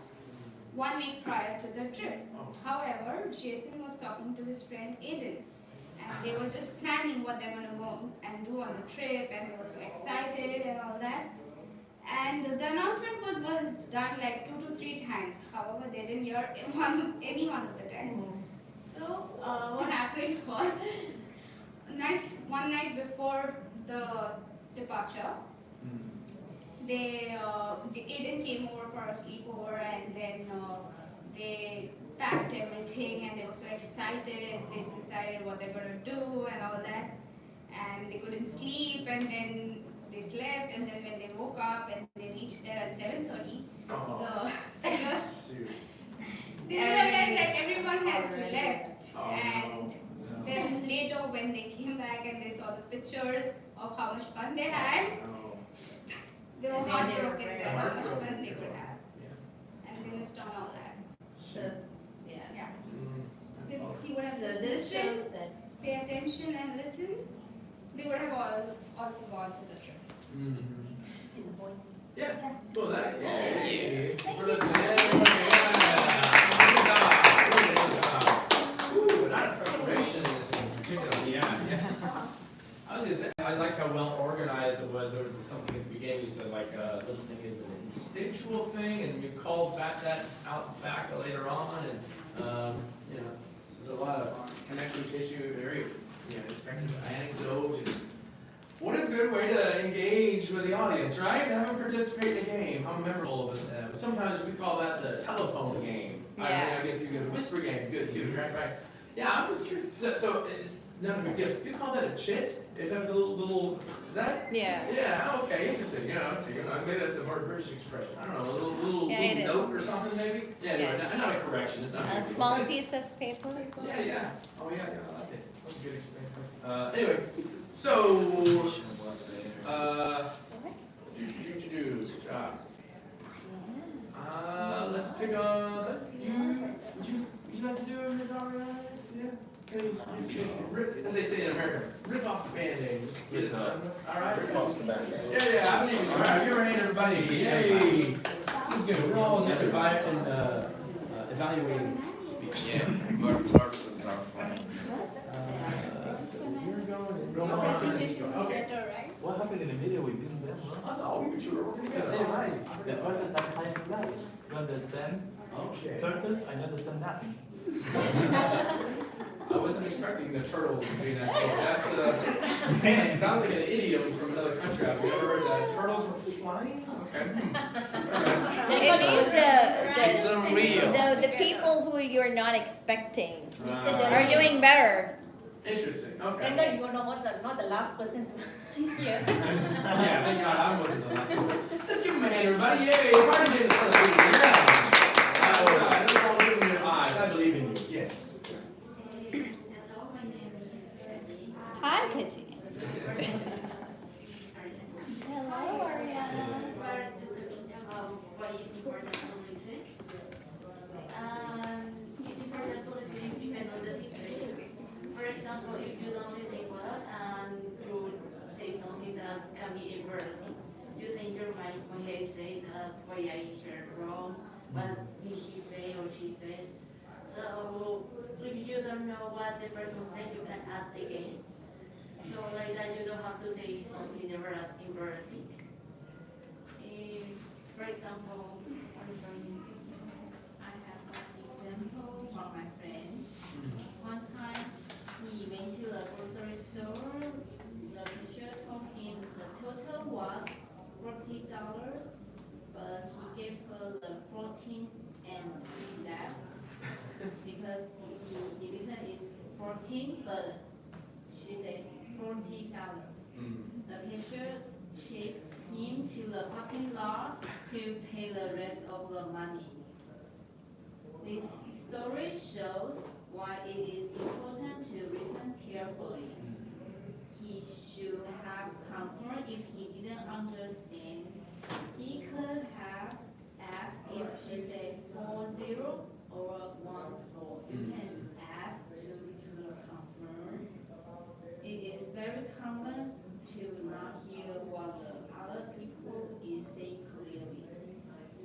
[SPEAKER 14] 1 week prior to the trip. However, Jason was talking to his friend Aiden, and they were just planning what they're going to go and do on the trip, and they were so excited and all that. And the announcement was done like 2 to 3 times. However, they didn't hear any one of the times. So what happened was, one night before the departure, Aiden came over for a sleepover, and then they packed everything, and they were so excited. They decided what they're going to do and all that, and they couldn't sleep, and then they slept, and then when they woke up and they reached there at 7:30, the settlers, they realized that everyone has left, and then later when they came back and they saw the pictures of how much fun they had, they were heartbroken at how much fun they could have, and they missed on all that.
[SPEAKER 13] So, yeah.
[SPEAKER 14] So if he would have
[SPEAKER 13] So
[SPEAKER 14] just
[SPEAKER 13] this
[SPEAKER 14] listened,
[SPEAKER 13] shows that.
[SPEAKER 14] pay attention and listened, they would have also gone to the trip.
[SPEAKER 13] He's a boy.
[SPEAKER 5] Yeah, well, that, yeah.
[SPEAKER 13] Thank
[SPEAKER 5] For
[SPEAKER 13] you.
[SPEAKER 5] listening. Good job. Ooh, not a preparation in this one particularly, yeah. I was gonna say, I like how well organized it was. There was something at the beginning, you said like, listening is an instinctual thing, and you called back later on, and, there's a lot of connective tissue, very, effective anecdote, and what a good way to engage with the audience, right? Have them participate in a game. How memorable of it. Sometimes we call that the telephone game. I guess you could, a whisper game is good too, right? Yeah, I'm just curious. So it's not a big deal. You call that a chit? Is that a little, is that?
[SPEAKER 4] Yeah.
[SPEAKER 5] Yeah, okay, interesting. Maybe that's a more British expression. I don't know, a little note or something maybe? Yeah, anyway, not a correction. It's not
[SPEAKER 4] A small piece of paper?
[SPEAKER 5] Yeah. Oh, yeah, I like it. That's a good experience. Anyway, so, let's pick on, would you like to do it, Ms. Arias? Yeah? As they say in America, rip off the Band-Aid, just get it done. All right?
[SPEAKER 12] Rip off the Band-Aid.
[SPEAKER 5] Yeah, I believe you. All right, give her a hand, everybody. Yay! This is good. We're all just evaluating speech.
[SPEAKER 11] Yeah, Mark's are fine.
[SPEAKER 14] Your presentation was better, right?
[SPEAKER 12] What happened in the video we didn't get?
[SPEAKER 5] That's all we were working
[SPEAKER 12] Yes,
[SPEAKER 5] together.
[SPEAKER 12] right. The turtles are kind of life. You understand?
[SPEAKER 5] Okay.
[SPEAKER 12] Turtles, I understand nothing.
[SPEAKER 5] I wasn't expecting the turtles to be that big. That sounds like an idiom from another country. I've never heard that. Turtles were flying? Okay.
[SPEAKER 4] It means
[SPEAKER 11] It's unreal.
[SPEAKER 4] the people who you're not expecting
[SPEAKER 13] Mr.
[SPEAKER 4] are doing better.
[SPEAKER 5] Interesting. Okay.
[SPEAKER 2] And then you are not the last person to hear.
[SPEAKER 5] Yeah, thank God I wasn't the last one. Let's give them a hand, everybody. Yay! Try to get in front of people. Yeah. All right. Let's all give them your eyes. I believe in you. Yes.
[SPEAKER 8] Hello, my name is
[SPEAKER 4] Hi, Kaji.
[SPEAKER 8] Hello, Ariana. We're talking about why it's important to listen. It's important to listen depending on the situation. For example, if you don't listen well and you say something that can be embarrassing, you say in your mind, okay, say that why I heard wrong, what did he say or she said. So if you don't know what the person said, you can ask again. So like that you don't have to say something embarrassing. For example, I'm sorry, I have an example from my friend. One time he went to a grocery store, the cashier told him the total was $40, but he gave her the 14 and less because the reason is 14, but she said $40. The cashier
[SPEAKER 15] chased him to the parking lot to pay the rest of the money. This story shows why it is important to listen carefully. He should have confirmed if he didn't understand. He could have asked if she said 40 or 14. You can ask to confirm. It is very common to not hear what the other people is saying clearly.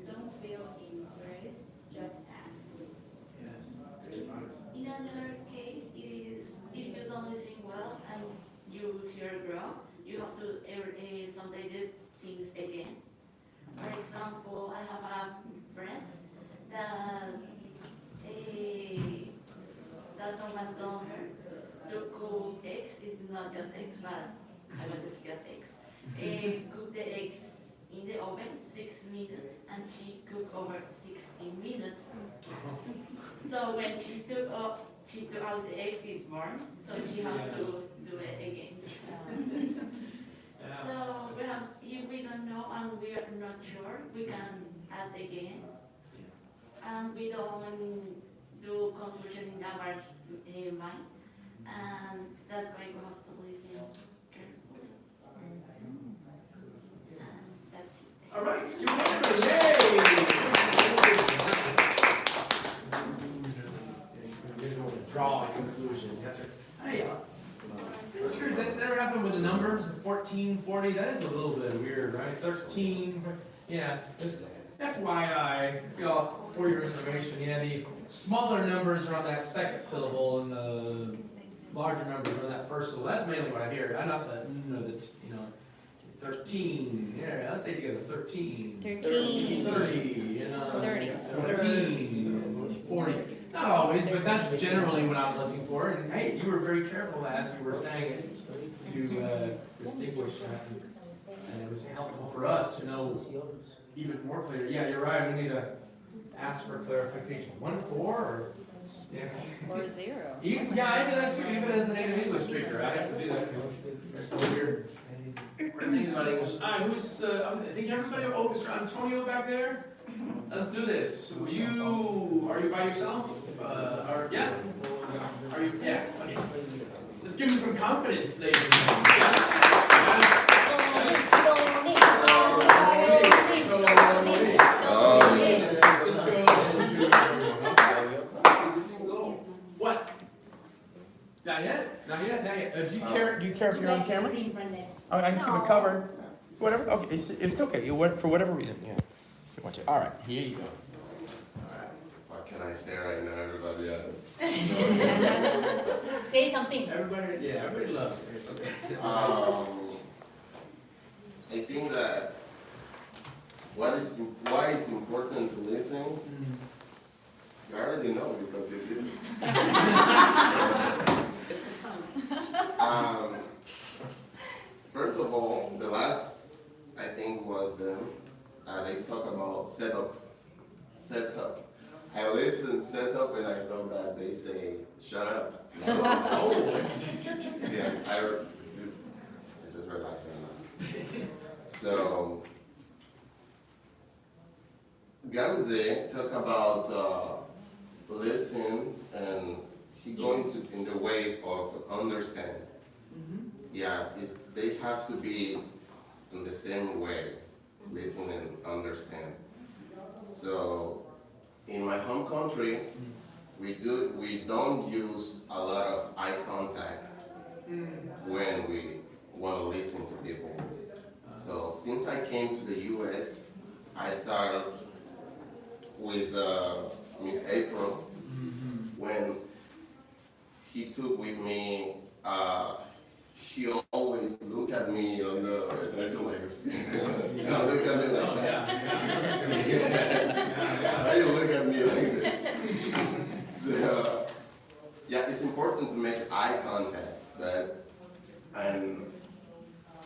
[SPEAKER 15] Don't feel embarrassed, just ask.
[SPEAKER 5] Yes.
[SPEAKER 16] In another case, it is if you don't listen well and you hear wrong, you have to someday do things again. For example, I have a friend that that someone told her to cook eggs. It's not just eggs, but I will discuss eggs. Cook the eggs in the oven 6 minutes, and she cooked over 16 minutes. So when she took out the eggs, it's burned, so she had to do it again. So if we don't know and we are not sure, we can ask again. And we don't do conclusion in our mind, and that's why we have to listen carefully. And that's it.
[SPEAKER 5] All right, give it a draw a conclusion. Yes, sir. Hey, listeners, that never happened with the numbers 14, 40. That is a little bit weird, right? 13. Yeah, just FYI, y'all, for your information, yeah, the smaller numbers are on that second syllable, and the larger numbers are on that first syllable. That's mainly what I hear. I not the 13. Yeah, let's say together 13.
[SPEAKER 13] 13.
[SPEAKER 5] 30.
[SPEAKER 13] 30.
[SPEAKER 5] 13. 40. Not always, but that's generally what I'm listening for. And hey, you were very careful as you were saying it to distinguish that. And it was helpful for us to know even more clear. Yeah, you're right. We need to ask for clarification. 1, 4, or yeah.
[SPEAKER 13] Or 0.
[SPEAKER 5] Yeah, I do that too. Even as a native English speaker, I have to do that because there's some weird things about English. I think everybody. Oh, Mr. Antonio back there. Let's do this. Are you by yourself? Yeah? Are you? Yeah. Okay. Let's give him some confidence, ladies and gentlemen. What? Not yet. Not yet. Do you care if you're on camera? I can keep it covered. Whatever. Okay, it's okay. For whatever reason. Yeah. Watch it. All right. Here you go.
[SPEAKER 9] What can I say right now, everybody?
[SPEAKER 15] Say something.
[SPEAKER 5] Everybody loves it.
[SPEAKER 9] I think that why it's important to listen, you already know because you did. First of all, the last, I think, was they talk about setup. I listened setup and I thought that they say shut up.
[SPEAKER 5] Oh.
[SPEAKER 9] Yeah, I just heard like that. So Gamze talk about listen, and he going to in the way of understand. Yeah, they have to be in the same way, listen and understand. So in my home country, we don't use a lot of eye contact when we want to listen to people. So since I came to the US, I started with Miss April when he took with me. She always look at me on the, I feel like it's, look at me like that. Why you look at me like that? So, yeah, it's important to make eye contact, and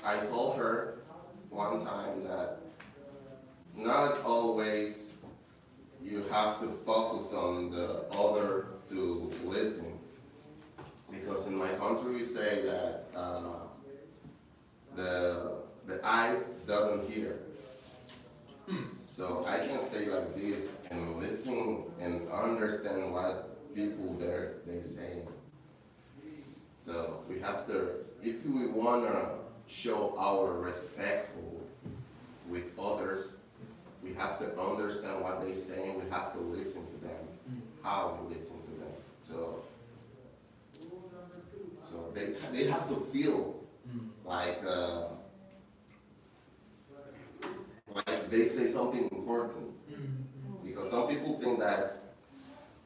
[SPEAKER 9] I told her one time that not always you have to focus on the other to listen. Because in my country we say that the eyes doesn't hear. So I can stay like this and listen and understand what people there they saying. So we have to, if we wanna show our respectful with others, we have to understand what they're saying. We have to listen to them, how we listen to them. So they have to feel like they say something important. Because some people think that,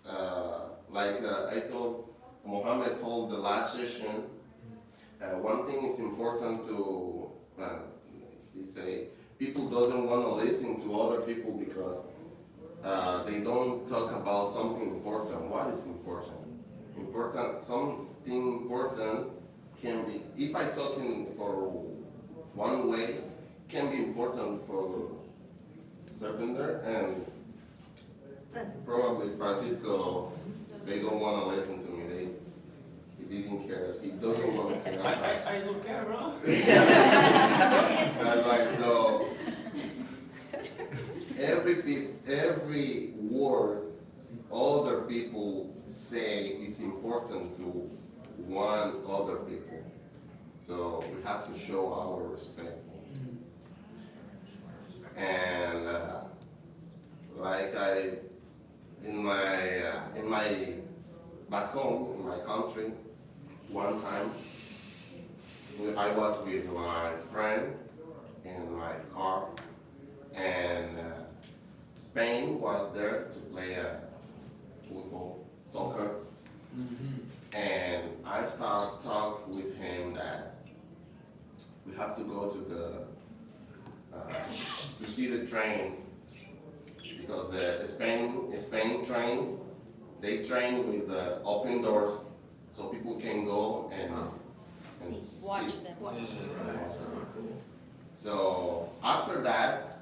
[SPEAKER 9] I told Mohammed told the last session, one thing is important to, he say, people doesn't want to listen to other people because they don't talk about something important. What is important? Something important can be, if I talking for one way, can be important for Serpenter and probably Francisco. They don't want to listen to me. He didn't care. He doesn't want to care.
[SPEAKER 3] I don't care, bro.
[SPEAKER 9] That's like, so every word other people say is important to one other people. So we have to show our respect. And in my back home, in my country, one time, I was with my friend in my car, and Spain was there to play football, soccer, and I started talking with him that we have to go to to see the train, because the Spain train, they train with the open doors, so people can go and
[SPEAKER 13] Watch them.
[SPEAKER 9] So after that,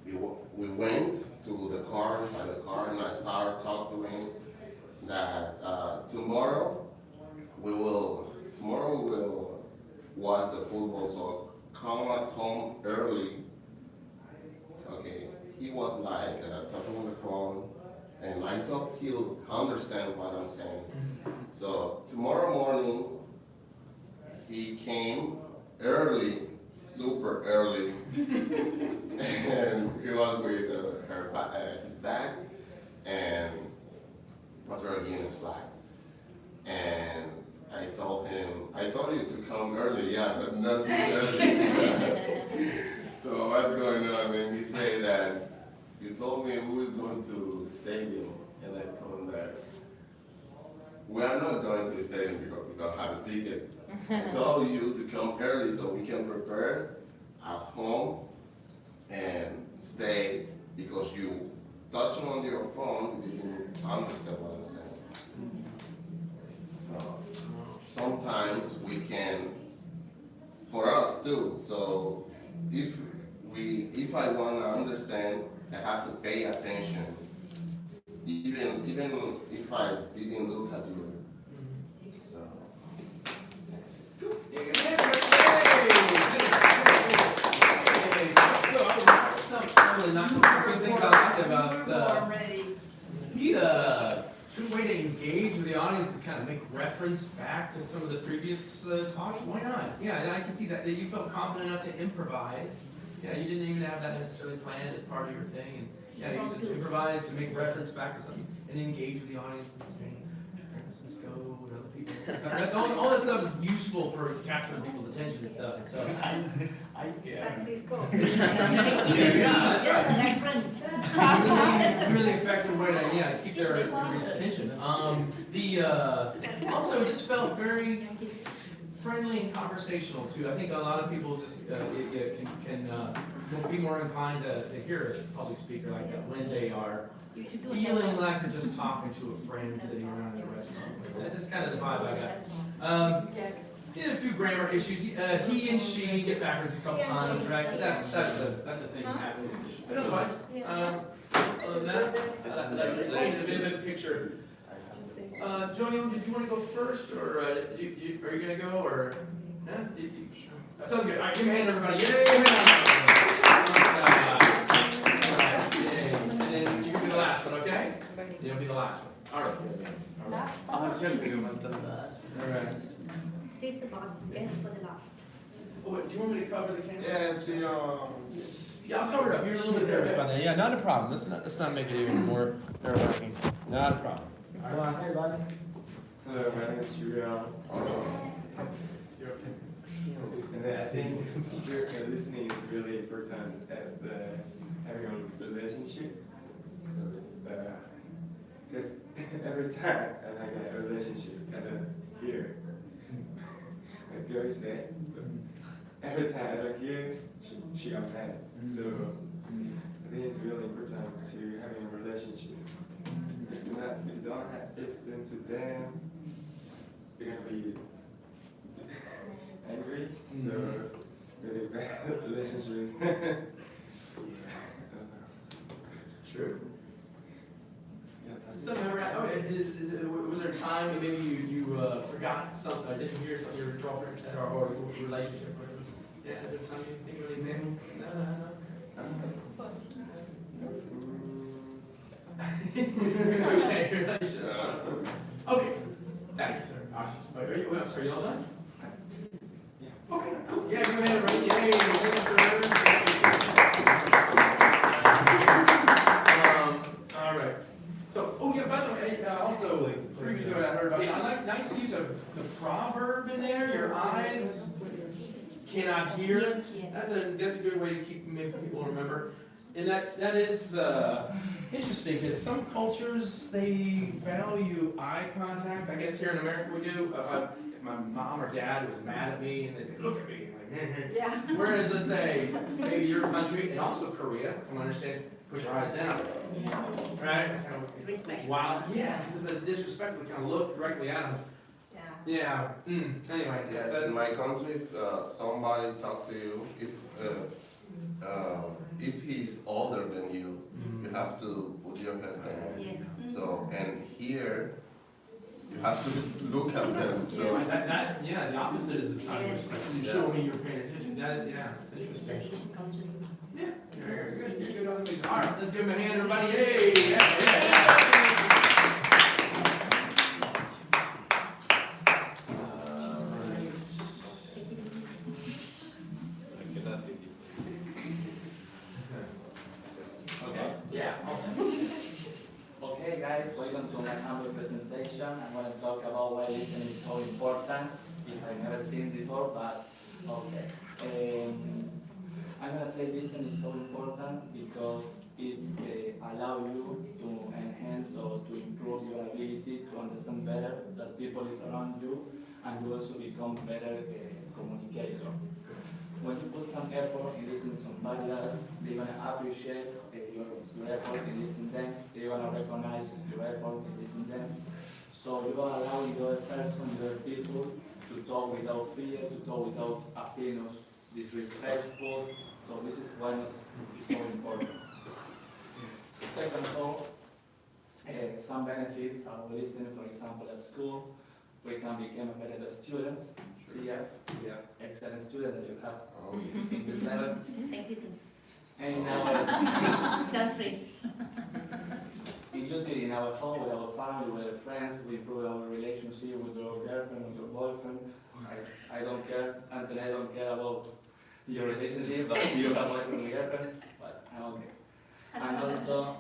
[SPEAKER 9] we went to the car, inside the car, and I started talking to him that tomorrow we will watch the football, so come at home early. Okay, he was like talking on the phone, and I thought he'll understand what I'm saying. So tomorrow morning, he came early, super early, and he was with his bag and Equatorial Guinea's flag. And I told him, I told you to come early, yeah, but not too early. So what's going on? And he said that, you told me who is going to the stadium, and I told him that we are not going to the stadium because we don't have a ticket. I told you to come early so we can prepare at home and stay, because you touching on your phone, you didn't understand what I'm saying. So sometimes we can, for us too, so if I want to understand, I have to pay attention, even if I didn't look at you. So that's it.
[SPEAKER 5] Really not good thing about he good way to engage with the audience is kind of make reference back to some of the previous talks. Why not? Yeah, I can see that you felt confident enough to improvise. Yeah, you didn't even have that necessarily planned as part of your thing, and yeah, you just improvised to make reference back to something and engage with the audience and say, Francisco and other people. All that stuff is useful for capturing people's attention and stuff. And so I
[SPEAKER 6] Francisco.
[SPEAKER 5] Yeah, that's right.
[SPEAKER 2] Reference.
[SPEAKER 5] Really effective way to keep their attention. Also just felt very friendly and conversational too. I think a lot of people just can be more inclined to hear a public speaker like that when they are feeling like they're just talking to a friend sitting around in a restaurant. That's kind of the vibe I got. A few grammar issues. He and she get backwards a couple times, right? But that's the thing that happens. But otherwise, other than that, that's a vivid picture. Joey, did you want to go first, or are you going to go, or? That sounds good. All right, give me a hand, everybody. Yay! Yay. And then you can be the last one, okay? You'll be the last one. All right.
[SPEAKER 15] Last
[SPEAKER 5] All right.
[SPEAKER 15] Save the boss, best for the last.
[SPEAKER 5] Oh, wait, do you want me to cover the camera?
[SPEAKER 9] Yeah, it's
[SPEAKER 5] Yeah, I'll cover it up. You're a little bit nervous about that. Yeah, not a problem. Let's not make it even more nerve-wracking. Not a problem.
[SPEAKER 12] Hello, everybody.
[SPEAKER 11] Hello, my name is Julia.
[SPEAKER 5] You're okay.
[SPEAKER 11] And I think listening is really important at having a relationship. Because every time I have a relationship, I don't hear. Like girls say, every time I don't hear, she upset. So I think it's really important to having a relationship. If you don't have listening to them, they're gonna be angry. So really bad relationship.
[SPEAKER 5] It's true. Somehow, right? Oh, was there a time that maybe you forgot something, or didn't hear something your girlfriend said, or relationship, or yeah? Is there a time you think of an example? No. Okay, relationship. Okay. Thank you, sir. Are you? I'm sorry, you all done? Yeah. Okay. Cool. Yeah, go ahead, right? Yay! Thanks, sir. All right. So, oh yeah, by the way, also, previously what I heard about, I like nice use of the proverb in there, your eyes cannot hear. That's a good way to make people remember. And that is interesting, because some cultures, they value eye contact. I guess here in America we do. If my mom or dad was mad at me and they say, look at me, like,
[SPEAKER 8] Yeah.
[SPEAKER 5] Whereas, let's say, maybe your country, and also Korea, from what I understand, push your eyes down. Right?
[SPEAKER 8] Respect.
[SPEAKER 5] Wow. Yeah, this is a disrespectful kind of look directly at them.
[SPEAKER 8] Yeah.
[SPEAKER 5] Yeah. Anyway.
[SPEAKER 9] Yes, in my country, if somebody talk to you, if he's older than you, you have to put your head down.
[SPEAKER 15] Yes.
[SPEAKER 9] So, and here, you have to look at them. So
[SPEAKER 5] Yeah, the opposite is the sign of respect. You show me you're paying attention. Yeah, it's interesting. Yeah, very good. You're good on the music. All right, let's give him a hand, everybody. Yay! Yeah. Okay. Yeah.
[SPEAKER 12] Okay, guys, welcome to my humble presentation. I'm going to talk about why listening is so important. I've never seen before, but okay. I'm going to say listening is so important because it's allow you to enhance or to improve your ability to understand better that people is around you, and you also become better communicator. When you put some effort in listening to somebody else, they're going to appreciate your effort in listening to them. They're going to recognize your effort in listening to them. So you're going to allow the other person, the other people, to talk without fear, to talk without a feeling of disrespectful. So this is why it's so important. Second of all, some benefits of listening, for example, at school, we can become better students. See us, we are excellent students that you have in this level.
[SPEAKER 15] Thank you.
[SPEAKER 12] And in our
[SPEAKER 15] Self-praise.
[SPEAKER 12] inclusive in our home, with our family, with our friends, we improve our relationship with your girlfriend, with your boyfriend. I don't care, Anthony, I don't care about your relationship, but you have boyfriend and girlfriend, but I'm okay. And also,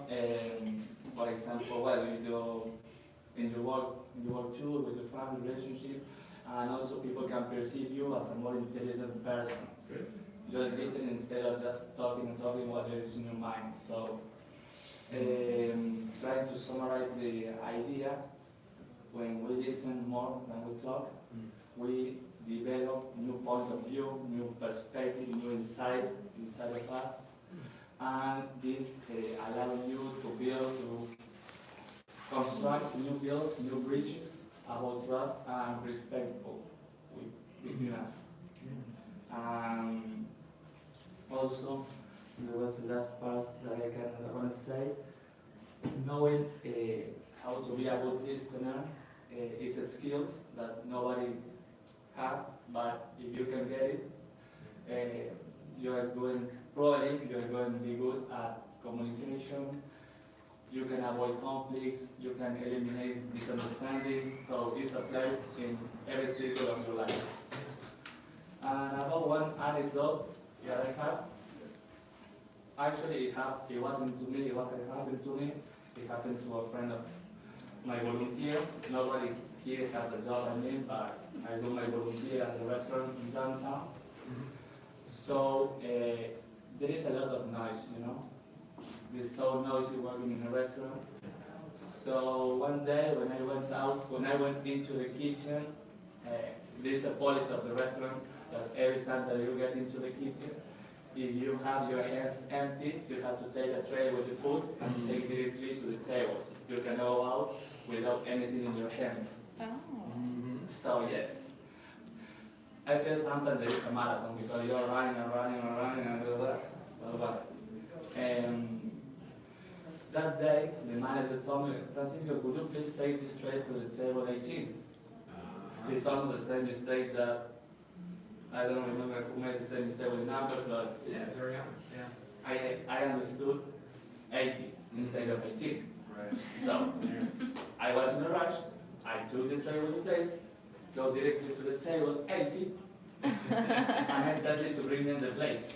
[SPEAKER 12] for example, well, in your work too, with your family relationship, and also people can perceive you as a more intelligent person. You're listening instead of just talking what there is in your mind. So, trying to summarize the idea, when we listen more than we talk, we develop new point of view, new perspective, new insight inside of us, and this allows you to build, to construct new builds, new bridges about trust and respectful between us. Also, there was the last part that I want to say, knowing how to be a good listener is a skill that nobody has, but if you can get it, you are going, probably you are going to be good at communication. You can avoid conflicts, you can eliminate misunderstandings, so it's a place in every circle of your life. And about one anecdote that I have, actually it wasn't to me, it happened to me, it happened to a friend of my volunteer. Nobody here has a job, but I do my volunteer at the restaurant in downtown. So there is a lot of noise, you know. It's so noisy working in a restaurant. So one day when I went into the kitchen, there's a policy of the restaurant that every time that you get into the kitchen, if you have your hands empty, you have to take a tray with the food and take it directly to the table. You can go out without anything in your hands.
[SPEAKER 13] Oh.
[SPEAKER 12] So yes, I feel sometimes there is a marathon because you're running and running and running and blah, blah, blah. And that day, the manager told me, Francisco, could you please take this tray to the table 18? It's almost the same mistake that, I don't remember who made the same mistake with numbers, but
[SPEAKER 5] Yeah, it's already on. Yeah.
[SPEAKER 12] I understood 80 instead of 18.
[SPEAKER 5] Right.
[SPEAKER 12] So, I was in a rush, I took the tray with the plates, go directly to the table 80, and I started to bring in the plates.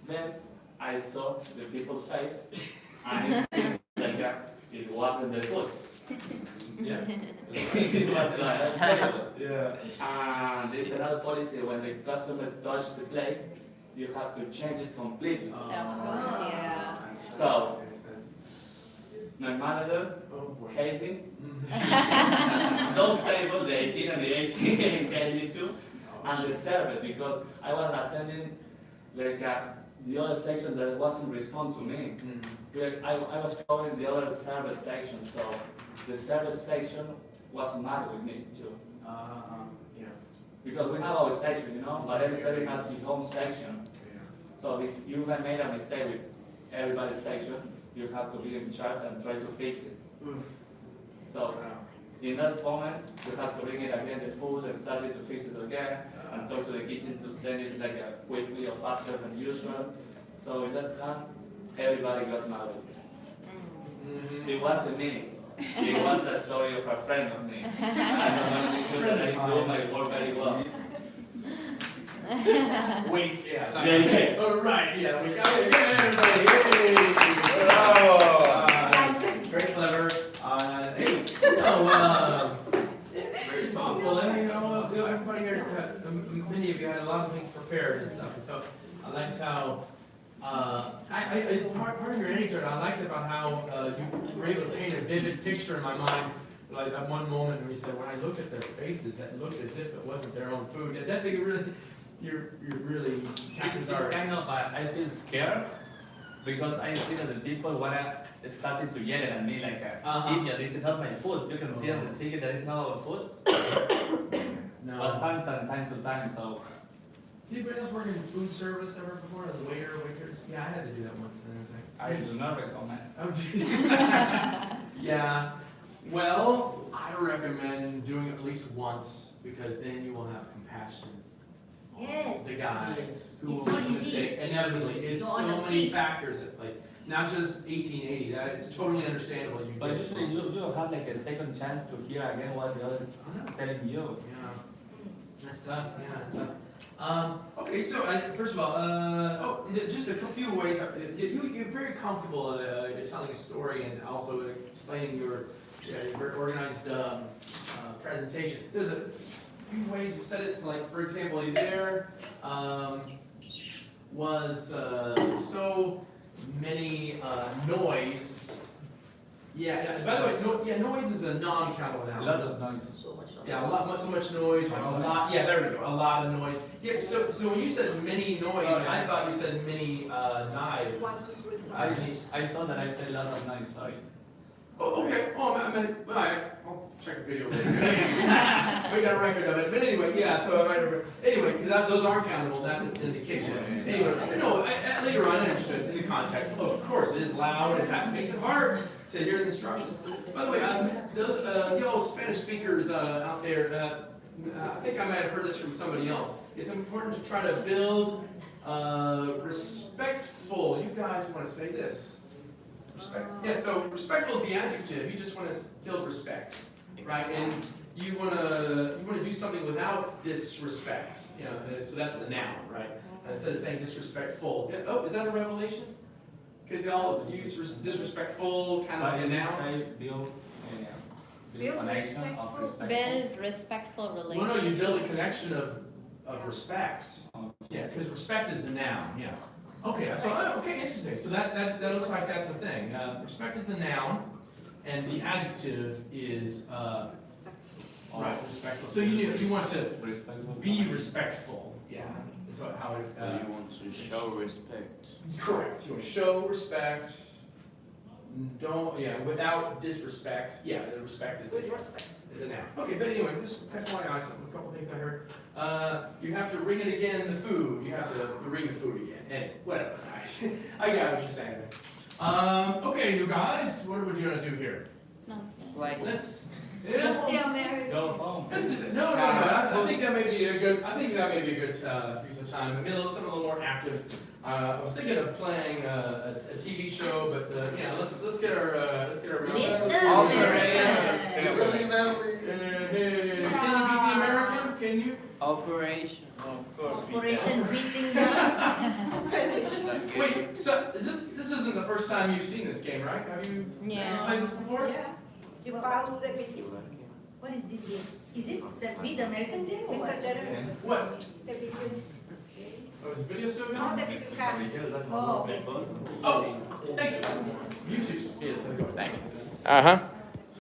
[SPEAKER 12] Then I saw the people's face, and it seemed like it wasn't the food.
[SPEAKER 5] Yeah.
[SPEAKER 12] It was like a table.
[SPEAKER 5] Yeah.
[SPEAKER 12] And there's another policy when the customer touches the plate, you have to change it completely.
[SPEAKER 13] Of course, yeah.
[SPEAKER 12] So, my manager hates me. Those tables, the 18 and the 18, hate me too. And the server, because I was attending like the other section that wasn't respond to me. I was calling the other service section, so the service section was mad with me too.
[SPEAKER 5] Yeah.
[SPEAKER 12] Because we have our section, you know, but every service has its own section. So if you have made a mistake with everybody's section, you have to be in charge and try to fix it. So in that moment, you have to bring it again, the food, and start to fix it again, and talk to the kitchen to send it like a quickly or faster than usual. So in that time, everybody got mad at me. It wasn't me. It was a story of a friend of me. I don't want to make sure that I do my work very well.
[SPEAKER 5] Wink, yeah.
[SPEAKER 12] Yeah.
[SPEAKER 5] Oh, right, yeah. Wink. Everybody. Very clever. Hey, very thoughtful. And, you know, everybody here, many of you had a lot of things prepared and stuff. And so I liked how, part of your anecdote, I liked about how you were able to paint a vivid picture in my mind. Like that one moment where you said, when I looked at their faces, that looked as if it wasn't their own food. And that's a really, you're really captures our.
[SPEAKER 17] It's kind of, I feel scared because I see that the people wanna started to yell at me like, idiot, this is not my food. You can see on the ticket that is not our food.
[SPEAKER 5] No.
[SPEAKER 17] But sometimes, time to time, so.
[SPEAKER 5] Anybody else work in food service ever before, as a waiter or waitress? Yeah, I had to do that once. And
[SPEAKER 17] I do not recommend.
[SPEAKER 5] Yeah. Well, I recommend doing it at least once because then you will have compassion.
[SPEAKER 2] Yes.
[SPEAKER 5] The guy who
[SPEAKER 2] It's
[SPEAKER 5] will
[SPEAKER 2] not
[SPEAKER 5] make a
[SPEAKER 2] easy.
[SPEAKER 5] mistake. Inevitably, it's
[SPEAKER 2] You're on
[SPEAKER 5] so
[SPEAKER 2] a
[SPEAKER 5] many
[SPEAKER 2] feet.
[SPEAKER 5] factors at play. Not just 1880. That it's totally understandable. You
[SPEAKER 17] But
[SPEAKER 5] get
[SPEAKER 17] usually
[SPEAKER 5] it.
[SPEAKER 17] you have like a second chance to hear again what the other is telling you.
[SPEAKER 5] Yeah. That's tough. Yeah, that's tough. Okay, so first of all, just a few ways. You're very comfortable telling a story and also explaining your very organized presentation. There's a few ways you said it. So like, for example, there was so many noise. Yeah. By the way, noise is a non-countable
[SPEAKER 17] A
[SPEAKER 5] analysis.
[SPEAKER 17] lot of noise.
[SPEAKER 2] So much noise.
[SPEAKER 5] Yeah, so much noise, a lot, yeah, there we go, a lot of noise. Yeah, so when you said many noise, I thought you said many knives.
[SPEAKER 17] I thought that I said a lot of noise, sorry.
[SPEAKER 5] Oh, okay, I'll check the video later. We got a record of it, but anyway, yeah, so I might have, anyway, because those aren't countable, that's in the kitchen. Anyway, no, later on I understood in the context, of course, it is loud, and that makes it hard to hear the instructions. By the way, those, you all Spanish speakers out there, I think I might have heard this from somebody else. it's important to try to build respectful. You guys want to say this? Respect. Yeah. So respectful is the adjective. You just want to build respect, right? And you want to do something without disrespect. You know. So that's the noun, right? Instead of saying disrespectful. Oh, is that a revelation? Because they all use disrespectful kind of like a noun.
[SPEAKER 17] Say build connection of respect.
[SPEAKER 13] Build respectful
[SPEAKER 5] Well,
[SPEAKER 13] relationships.
[SPEAKER 5] no, you build a connection of respect. Yeah, because respect is the noun. Yeah. Okay. So okay, interesting. So that looks like that's the thing. Respect is the noun, and the adjective is right, respectful. So you want to be respectful. Yeah. So how it.
[SPEAKER 18] You want to show respect.
[SPEAKER 5] Correct. You want to show respect. Don't, without disrespect. Yeah, the respect is is a noun. Okay, but anyway, just FYI, a couple things I heard. You have to ring it again, the food. You have to ring the food again. Anyway, whatever. I got what you're saying. Okay, you guys, what are we gonna do here?
[SPEAKER 18] Like,
[SPEAKER 5] let's.
[SPEAKER 13] Yeah, married.
[SPEAKER 17] Go home.
[SPEAKER 5] No. I think that may be a good. Use of time. Maybe something a little more active. I was thinking of playing a TV show, but let's get our Can you beat the American? Can you?
[SPEAKER 18] Operation. Of course.
[SPEAKER 13] Operation Beating
[SPEAKER 5] Wait, so this isn't the first time you've seen this game, right? Have you played this before?
[SPEAKER 6] Yeah. You pause the video.
[SPEAKER 2] What is this game? Is it the Beat American game or
[SPEAKER 6] Mr.
[SPEAKER 2] what?
[SPEAKER 6] Jeremy,
[SPEAKER 5] What?
[SPEAKER 6] the video is.
[SPEAKER 5] Oh, the video so good?
[SPEAKER 6] No, the video camera.
[SPEAKER 2] Oh, okay.
[SPEAKER 5] Oh, thank you. YouTube. Yes, there you go. Thank you.
[SPEAKER 18] Uh-huh.